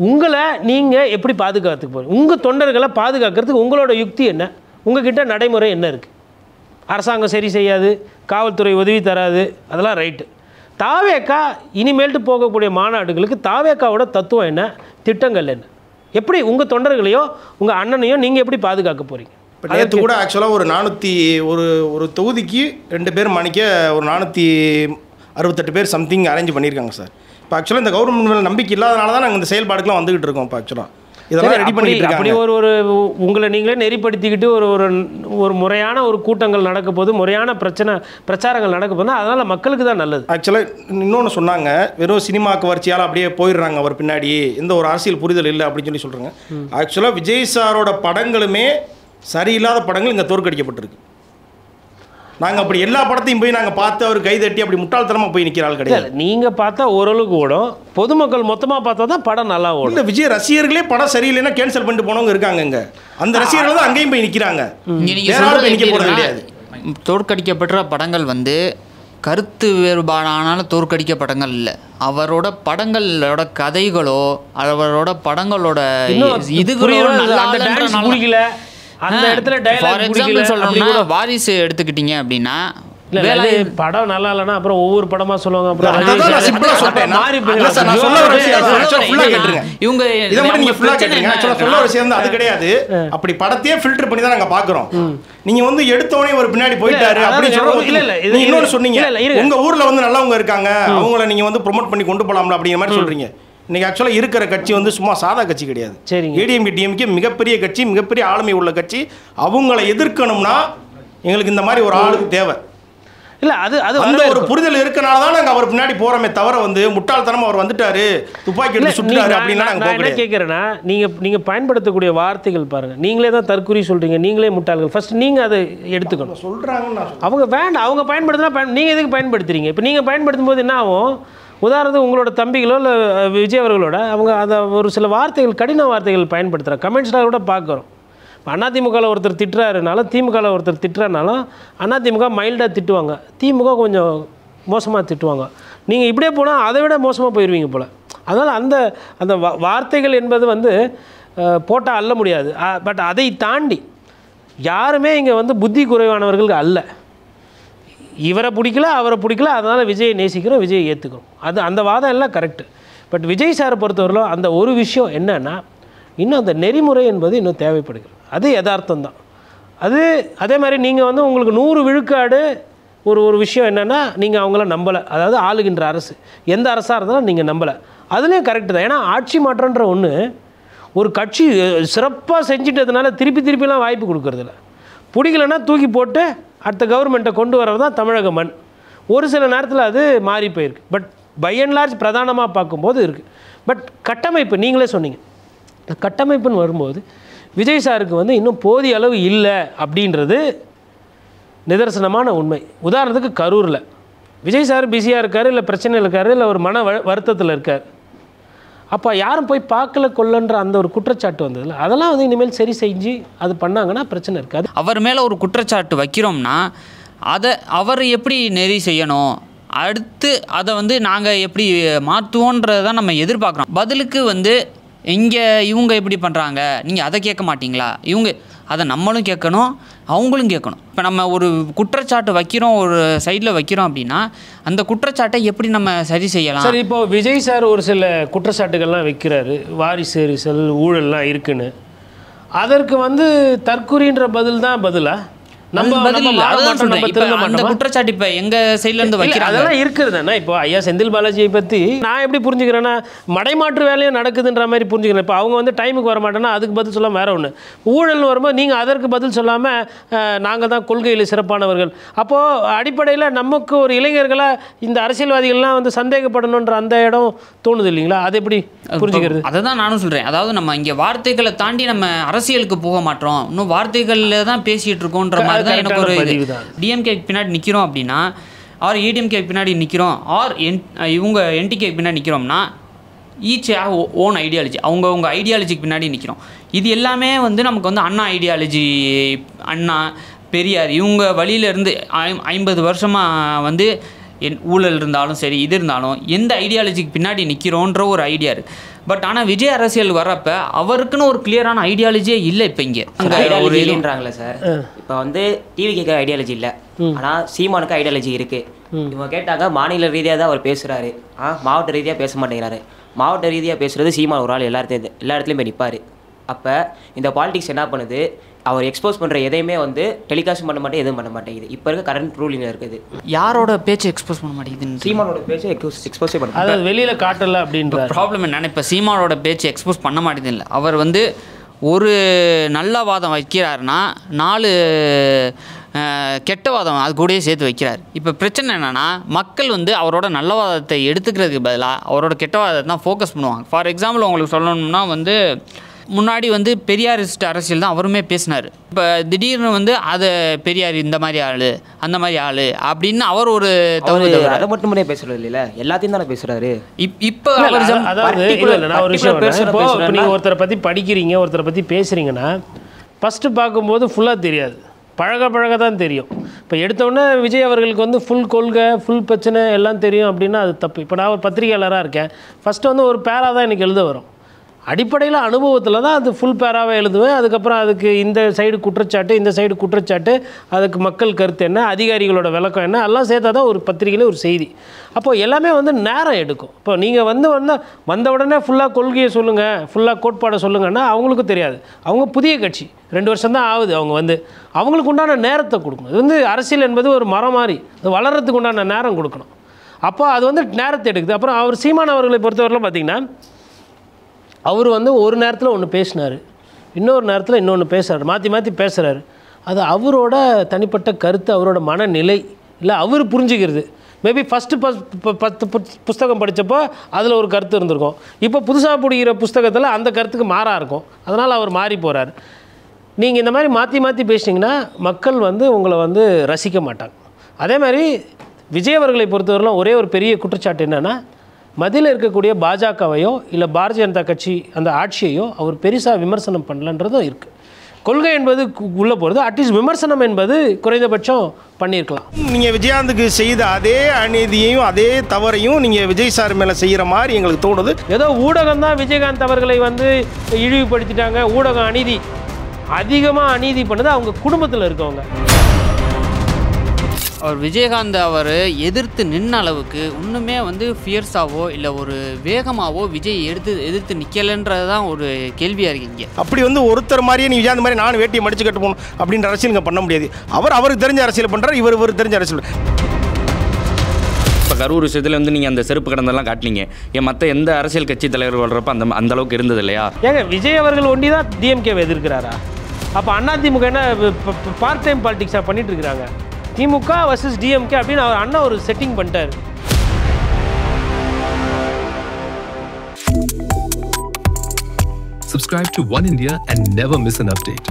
உங்களை நீங்கள் எப்படி பாதுகாத்துக்கு போகிறீங்க? உங்கள் தொண்டர்களை பாதுகாக்கிறதுக்கு உங்களோட யுக்தி என்ன? உங்ககிட்ட நடைமுறை என்ன இருக்குது? அரசாங்கம் சரி செய்யாது, காவல்துறை உதவி தராது, அதெல்லாம் ரைட்டு. தாவேக்கா இனிமேல்ட்டு போகக்கூடிய மாநாடுகளுக்கு தாவேக்காவோட தத்துவம் என்ன, திட்டங்கள் என்ன? எப்படி உங்கள் தொண்டர்களையோ உங்கள் அண்ணனையோ நீங்கள் எப்படி பாதுகாக்க போகிறீங்க? இப்போ நேற்று கூட ஆக்சுவலாக ஒரு 400 ஒரு தொகுதிக்கு 2 பேர் மணிக்க ஒரு 468 பேர் சம்திங் அரேஞ்ச் பண்ணியிருக்காங்க சார். இப்போ ஆக்சுவலாக இந்த கவர்மெண்ட் மேலே நம்பிக்கை இல்லாதனால தான் நாங்கள் இந்த செயல்பாடுக்கெலாம் வந்துகிட்டு இருக்கோம். இப்போ ஆக்சுவலாக இதெல்லாம் ரெடி பண்ணிட்டு இருக்காங்க. அப்படி ஒரு உங்களை நீங்களே நெறிப்படுத்திக்கிட்டு ஒரு முறையான ஒரு கூட்டங்கள் நடக்க போது, முறையான பிரச்சாரங்கள் நடக்க போதுன்னா அதனால் மக்களுக்கு தான் நல்லது. ஆக்சுவலாக இன்னொன்று சொன்னாங்க, வெறும் சினிமா கவர்ச்சியால் அப்படியே போயிடுறாங்க அவர் பின்னாடி, எந்த ஒரு அரசியல் புரிதல் இல்லை அப்படின்னு சொல்கிறாங்க. ஆக்சுவலாக விஜய் சாரோட படங்களுமே சரியில்லாத படங்கள் இங்கே தோற்கடிக்கப்பட்டிருக்கு. நாங்கள் அப்படி எல்லா படத்தையும் போய் நாங்கள் பார்த்து அவர் கைதட்டி அப்படி முட்டாள்தனமாக போய் நிற்கிற ஆள் கிடையாது. நீங்கள் பார்த்தா ஓரளவுக்கு ஓடும், பொதுமக்கள் மொத்தமாக பார்த்தா தான் படம் நல்லா ஓடும். இல்லை, விஜய் ரசிகர்களே படம் சரியில்லைன்னா கேன்சல் பண்ணிட்டு போனவங்க இருக்காங்க. இங்கே அந்த ரசிகர்கள் தான் அங்கேயும் போய் நிற்கிறாங்க. தோற்கடிக்கப்பட்ட படங்கள் வந்து கருத்து வேறுபாடானாலும் தோற்கடிக்க படங்கள் இல்லை. அவரோட படங்களோட கதைகளோ அவரோட படங்களோட இதுகளோ அந்த இடத்துல ஃபார் எக்ஸாம்பிள் சொல்லணும்னா வாரிசு எடுத்துக்கிட்டீங்க அப்படின்னா, படம் நல்லா இல்லைன்னா அப்புறம் ஒவ்வொரு படமா சொல்லுவாங்க. அது கிடையாது. அப்படி படத்தையே ஃபில்டர் பண்ணி தான் நாங்க பாக்குறோம். நீங்க வந்து எடுத்தவனே ஒரு பின்னாடி போயிட்டாரு அப்படின்னு சொல்றீங்க. இன்னொரு சொன்னீங்க, உங்க ஊர்ல வந்து நல்லவங்க இருக்காங்க, அவங்கள நீங்க வந்து ப்ரொமோட் பண்ணி கொண்டு போலாம்ல அப்படிங்கிற மாதிரி சொல்றீங்க. இன்னைக்கு ஆக்சுவலாக இருக்கிற கட்சி வந்து சும்மா சாதா கட்சி கிடையாது. ஏடிஎம்கே டிஎம்கே மிகப்பெரிய கட்சி, மிகப்பெரிய ஆளுமை உள்ள கட்சி. அவங்களை எதிர்க்கணும்னா எங்களுக்கு இந்த மாதிரி ஒரு ஆளுக்கு தேவை. இல்லை, அது அந்த ஒரு புரிதல் இருக்கனால தான் நாங்கள் அவர் பின்னாடி போகிறோமே தவிர வந்து முட்டாள்தனமாக அவர் வந்துட்டாரு துப்பாக்கி எடுத்து சுட்டுட்டாரு அப்படின்னா நாங்கள் என்ன கேட்குறேன்னா, நீங்கள் பயன்படுத்தக்கூடிய வார்த்தைகள் பாருங்கள். நீங்களே தான் தற்குறி சொல்கிறீங்க, நீங்களே முட்டாள்கள். ஃபர்ஸ்ட் நீங்கள் அதை எடுத்துக்கணும். சொல்கிறாங்கன்னு அவங்க வேண்டாம், அவங்க பயன்படுத்தினா நீங்கள் எதுக்கு பயன்படுத்துறீங்க? இப்போ நீங்கள் பயன்படுத்தும் போது என்ன ஆகும்? உதாரணத்துக்கு உங்களோட தம்பிகளோ இல்லை விஜய் அவர்களோட அவங்க அதை ஒரு சில வார்த்தைகள், கடின வார்த்தைகள் பயன்படுத்துகிறாங்க. கமெண்ட்ஸ்லாம் கூட பார்க்குறோம். இப்போ அதிமுகவில் ஒருத்தர் திட்டுறாருனாலும் திமுகவில் ஒருத்தர் திட்டுறாருனாலும் அதிமுக மைல்டாக திட்டுவாங்க, திமுக கொஞ்சம் மோசமாக திட்டுவாங்க. நீங்கள் இப்படியே போனால் அதை விட மோசமாக போயிடுவீங்க போல். அதனால் அந்த வார்த்தைகள் என்பது வந்து போட்டால் அள்ள முடியாது. பட் அதை தாண்டி யாருமே இங்கே வந்து புத்தி குறைவானவர்கள் அல்ல. இவரை பிடிக்கல, அவரை பிடிக்கல, அதனால் விஜயை நேசிக்கிறோம், விஜயை ஏற்றுக்கிறோம். அந்த வாதம் எல்லாம் கரெக்டு. பட் விஜய் சாரை பொறுத்தவரையிலும் அந்த ஒரு விஷயம் என்னன்னா, இன்னும் அந்த நெறிமுறை என்பது இன்னும் தேவைப்படுகிறது. அது யதார்த்தம் தான். அதே மாதிரி நீங்கள் வந்து உங்களுக்கு 100 விழுக்காடு ஒரு விஷயம் என்னென்னா, நீங்கள் அவங்கள நம்பலை. அதாவது ஆளுகின்ற அரசு எந்த அரசாக இருந்தாலும் நீங்கள் நம்பலை. அதுலேயும் கரெக்டு தான். ஏன்னா ஆட்சி மாற்றன்ற ஒன்று ஒரு கட்சி சிறப்பாக செஞ்சிட்டதுனால திருப்பிலாம் வாய்ப்பு கொடுக்கறதில்ல. பிடிக்கலன்னா தூக்கி போட்டு அடுத்த கவர்மெண்ட்டை கொண்டு வரது தான் தமிழக மண். ஒரு சில நேரத்தில் அது மாறி போயிருக்கு. பட் பை அண்ட் லார்ஜ் பிரதானமாக பார்க்கும்போது இருக்குது. பட் கட்டமைப்பு நீங்களே சொன்னீங்க, கட்டமைப்புன்னு வரும்போது விஜய் சாருக்கு வந்து இன்னும் போதிய அளவு இல்லை அப்படின்றது நிதர்சனமான உண்மை. உதாரணத்துக்கு கரூரில் விஜய் சார் பிஸியாக இருக்கார், இல்லை பிரச்சனையில் இருக்கார், இல்லை ஒரு மன வருத்தத்தில் இருக்கார். அப்போ யாரும் போய் பார்க்கல கொள்ளன்ற அந்த ஒரு குற்றச்சாட்டு வந்ததில்ல. அதெல்லாம் வந்து இனிமேல் சரி செஞ்சு அது பண்ணாங்கன்னா பிரச்சனை இருக்காது. அவர் மேலே ஒரு குற்றச்சாட்டு வைக்கிறோம்னா அதை அவர் எப்படி நெறி செய்யணும், அடுத்து அதை வந்து நாங்கள் எப்படி மாற்றுவோன்றதை தான் நம்ம எதிர்பார்க்குறோம். பதிலுக்கு வந்து இங்கே இவங்க எப்படி பண்ணுறாங்க, நீங்கள் அதை கேட்க மாட்டிங்களா, இவங்க அதை நம்மளும் கேட்கணும், அவங்களும் கேட்கணும். இப்போ நம்ம ஒரு குற்றச்சாட்டு வைக்கிறோம், ஒரு சைடில் வைக்கிறோம் அப்படின்னா அந்த குற்றச்சாட்டை எப்படி நம்ம சரி செய்யலாம்? சரி, இப்போ விஜய் சார் ஒரு சில குற்றச்சாட்டுகள்லாம் வைக்கிறாரு, வாரிசு எரிசல் ஊழல்லாம் இருக்குன்னு. அதற்கு வந்து தற்குறின்ற பதில் தான் பதிலா? நம்ம பதில் இல்லை. மாற அதுதான் மாட்டோம், சொல்றேன். நம்ம இப்ப திருந்த அந்த மாட்டோமா? குற்றச்சாட்டு இப்ப எங்க சைடுல இருந்து இல்ல, வைக்கிறாங்க. அதெல்லாம் இருக்குதுண்ணா. இப்போ ஐயா செந்தில் பாலாஜியை பற்றி நான் எப்படி புரிஞ்சுக்கிறேன்னா, மடைமாற்று வேலையும் நடக்குதுன்ற மாதிரி புரிஞ்சுக்கிறேன். இப்போ அவங்க வந்து டைமுக்கு வர மாட்டேன்னா அதுக்கு பதில் சொல்லாமல் வேற ஒன்று, ஊழல்னு வரும்போது நீங்கள் அதற்கு பதில் சொல்லாமல் நாங்கள் தான் கொள்கையில் சிறப்பானவர்கள். அப்போது அடிப்படையில் நமக்கு ஒரு இளைஞர்களாக இந்த அரசியல்வாதிகள்லாம் வந்து சந்தேகப்படணுன்ற அந்த இடம் தோணுது இல்லைங்களா? அது எப்படி புரிஞ்சுக்கிறது? அதை தான் நானும் சொல்கிறேன். அதாவது நம்ம இங்கே வார்த்தைகளை தாண்டி நம்ம அரசியலுக்கு போக மாட்டோம், இன்னும் வார்த்தைகளில் தான் பேசிகிட்டு இருக்கோன்ற மாதிரி தான் எனக்கு ஒரு இது. டிஎம்கே பின்னாடி நிற்கிறோம் அப்படின்னா, ஆர் ஏடிஎம்கே பின்னாடி நிற்கிறோம், ஆர் இவங்க என்டிகே பின்னாடி நிற்கிறோம்னா, ஈச் ஹேவ் ஓன் ஐடியாலஜி, அவங்கவுங்க ஐடியாலஜிக்கு பின்னாடி நிற்கிறோம். இது எல்லாமே வந்து நமக்கு வந்து அண்ணா ஐடியாலஜி, அண்ணா பெரியார் இவங்க வழியிலேருந்து 50 வருஷமாக வந்து ஊழல் இருந்தாலும் சரி, இது இருந்தாலும் எந்த ஐடியாலஜிக்கு பின்னாடி நிற்கிறோன்ற ஒரு ஐடியா இருக்குது. பட் ஆனால் விஜய் அரசியல் வர்றப்ப அவருக்குன்னு ஒரு கிளியரான ஐடியாலஜியே இல்லை. இப்போ இங்கே ஒரு இல்லைன்றாங்களே சார். இப்போ வந்து டிவி கேட்க ஐடியாலஜி இல்லை, ஆனால் சீமானுக்கு ஐடியாலஜி இருக்குது. இவங்க கேட்டாங்க மாநில ரீதியாக தான் அவர் பேசுகிறாரு, மாவட்ட ரீதியாக பேச மாட்டேங்கிறாரு. மாவட்ட ரீதியாக பேசுகிறது சீமான் ஒரு ஆள் எல்லா இடத்துலையும் போய் நிற்பார். அப்போ இந்த பாலிடிக்ஸ் என்ன பண்ணுது, அவர் எக்ஸ்போஸ் பண்ணுற எதையுமே வந்து டெலிகாஸ்ட் பண்ண மாட்டேன், எதுவும் பண்ண மாட்டேங்குது. இப்போ இருக்க கரண்ட் ரூலிங்கில் இருக்குது. யாரோட பேச்சு எக்ஸ்போஸ் பண்ண மாட்டேங்குது? சீமானோட பேச்சு எக்ஸ்போஸே பண்ண, அதாவது வெளியில் காட்டலை அப்படின்ற ப்ராப்ளம் என்னன்னா, இப்போ சீமானோட பேச்சு எக்ஸ்போஸ் பண்ண மாட்டேங்குது இல்லை, அவர் வந்து ஒரு நல்ல வாதம் வைக்கிறாருன்னா 4 கெட்ட வாதம் அது கூடயே சேர்த்து வைக்கிறார். இப்போ பிரச்சனை என்னென்னா, மக்கள் வந்து அவரோட நல்ல வாதத்தை எடுத்துக்கிறதுக்கு பதிலாக அவரோட கெட்ட வாதத்தை தான் ஃபோக்கஸ் பண்ணுவாங்க. ஃபார் எக்ஸாம்பிள் உங்களுக்கு சொல்லணும்னா வந்து, முன்னாடி வந்து பெரியாரிஸ்ட் அரசியல் தான் அவருமே பேசினார். இப்போ திடீர்னு வந்து அதை பெரியார் இந்த மாதிரி ஆள், அந்த மாதிரி ஆள் அப்படின்னு அவர் ஒரு அதை மட்டும் பேசுறது இல்லைல்ல, எல்லாத்தையும் தானே பேசுறாரு. இப்போ அதாவது நான் ஒரு விஷயம், இப்போ நீங்கள் ஒருத்தரை பற்றி படிக்கிறீங்க, ஒருத்தரை பற்றி பேசுகிறீங்கன்னா ஃபஸ்ட்டு பார்க்கும்போது ஃபுல்லாக தெரியாது, பழக தான் தெரியும். இப்போ எடுத்தோடனே விஜய் அவர்களுக்கு வந்து ஃபுல் கொள்கை, ஃபுல் பிரச்சனை எல்லாம் தெரியும் அப்படின்னா அது தப்பு. இப்போ நான் ஒரு பத்திரிகையாளராக இருக்கேன், ஃபஸ்ட்டு வந்து ஒரு பேரா தான் எனக்கு எழுத வரும். அடிப்படையில் அனுபவத்தில் தான் அது ஃபுல் பேராகவே எழுதுவேன். அதுக்கப்புறம் அதுக்கு இந்த சைடு குற்றச்சாட்டு, இந்த சைடு குற்றச்சாட்டு, அதுக்கு மக்கள் கருத்து என்ன, அதிகாரிகளோட விளக்கம் என்ன, எல்லாம் சேர்த்தா தான் ஒரு பத்திரிகையில் ஒரு செய்தி. அப்போது எல்லாமே வந்து நேரம் எடுக்கும். இப்போ நீங்கள் வந்த உடனே ஃபுல்லாக கொள்கையை சொல்லுங்கள், ஃபுல்லாக கோட்பாடை சொல்லுங்கன்னா அவங்களுக்கும் தெரியாது. அவங்க புதிய கட்சி, 2 வருஷம் தான் ஆகுது. அவங்க வந்து அவங்களுக்கு உண்டான நேரத்தை கொடுக்கணும். இது வந்து அரசியல் என்பது ஒரு மரம் மாதிரி, அது வளர்கிறதுக்கு உண்டான நேரம் கொடுக்கணும். அப்போ அது வந்து நேரத்தை எடுக்குது. அப்புறம் அவர் சீமான் அவர்களை பொறுத்தவரையிலும் பார்த்திங்கன்னா, அவர் வந்து ஒரு நேரத்தில் ஒன்று பேசினார், இன்னொரு நேரத்தில் இன்னொன்று பேசுகிறார், மாற்றி பேசுகிறாரு. அது அவரோட தனிப்பட்ட கருத்து, அவரோட மனநிலை, இல்லை அவர் புரிஞ்சுக்கிறது. மேபி ஃபஸ்ட்டு 10 புஸ்தகம் படித்தப்போ அதில் ஒரு கருத்து இருந்திருக்கும், இப்போ புதுசாக பிடிக்கிற புஸ்தகத்தில் அந்த கருத்துக்கு மாறாக இருக்கும். அதனால் அவர் மாறி போகிறார். நீங்கள் இந்த மாதிரி மாற்றி பேசிட்டிங்கன்னா மக்கள் வந்து உங்களை வந்து ரசிக்க மாட்டாங்க. அதே மாதிரி விஜய் அவர்களை பொறுத்தவரையிலும் ஒரே ஒரு பெரிய குற்றச்சாட்டு என்னென்னா, மத்தியில் இருக்கக்கூடிய பாஜகவையோ இல்லை பாரதிய ஜனதா கட்சி அந்த ஆட்சியையோ அவர் பெருசாக விமர்சனம் பண்ணலன்றதும் இருக்குது. கொள்கை என்பது உள்ளே போகிறது, அட்லீஸ்ட் விமர்சனம் என்பது குறைந்தபட்சம் பண்ணியிருக்கலாம். நீங்கள் விஜயகாந்துக்கு செய்த அதே அநீதியையும் அதே தவறையும் நீங்கள் விஜய் சார் மேலே செய்கிற மாதிரி எங்களுக்கு தோணுது. ஏதோ ஊடகம் தான் விஜயகாந்த் அவர்களை வந்து இழிவுபடுத்திட்டாங்க, ஊடகம் அநீதி அதிகமாக அநீதி பண்ணது அவங்க குடும்பத்தில் இருக்கவங்க. அவர் விஜயகாந்த் அவர் எதிர்த்து நின்ன அளவுக்கு இன்னுமே வந்து ஃபியர்ஸாவோ இல்லை ஒரு வேகமாகவோ விஜய் எதிர்த்து நிற்கலைன்றது தான் ஒரு கேள்வியாக இருக்கீங்க. அப்படி வந்து ஒருத்தர் மாதிரியே நீ விஜயகாந்த் மாதிரி நானும் வேட்டியை மடிச்சு கட்டு போகணும் அப்படின்ற அரசியல் இங்கே பண்ண முடியாது. அவருக்கு தெரிஞ்ச அரசியல் பண்ணுறாரு, இவர் தெரிஞ்ச அரசியல். இப்போ கரூர் விஷயத்தில் வந்து நீங்கள் அந்த செருப்பு கடந்தெல்லாம் காட்டினீங்க, ஏன் மற்ற எந்த அரசியல் கட்சி தலைவர் வளர்றப்ப அந்த அளவுக்கு இருந்தது இல்லையா? ஏங்க விஜய் அவர்கள் ஒண்டி தான் டிஎம்கேவை எதிர்க்கிறாரா? அப்போ அதிமுக என்ன பார்ட் டைம் பாலிடிக்ஸாக பண்ணிட்டு இருக்கிறாங்க? திமுக வர்சஸ் டிஎம்கே அப்படின்னு அவர் அண்ணா ஒரு செட்டிங் பண்ணிட்டார். Subscribe to One India and never miss an update.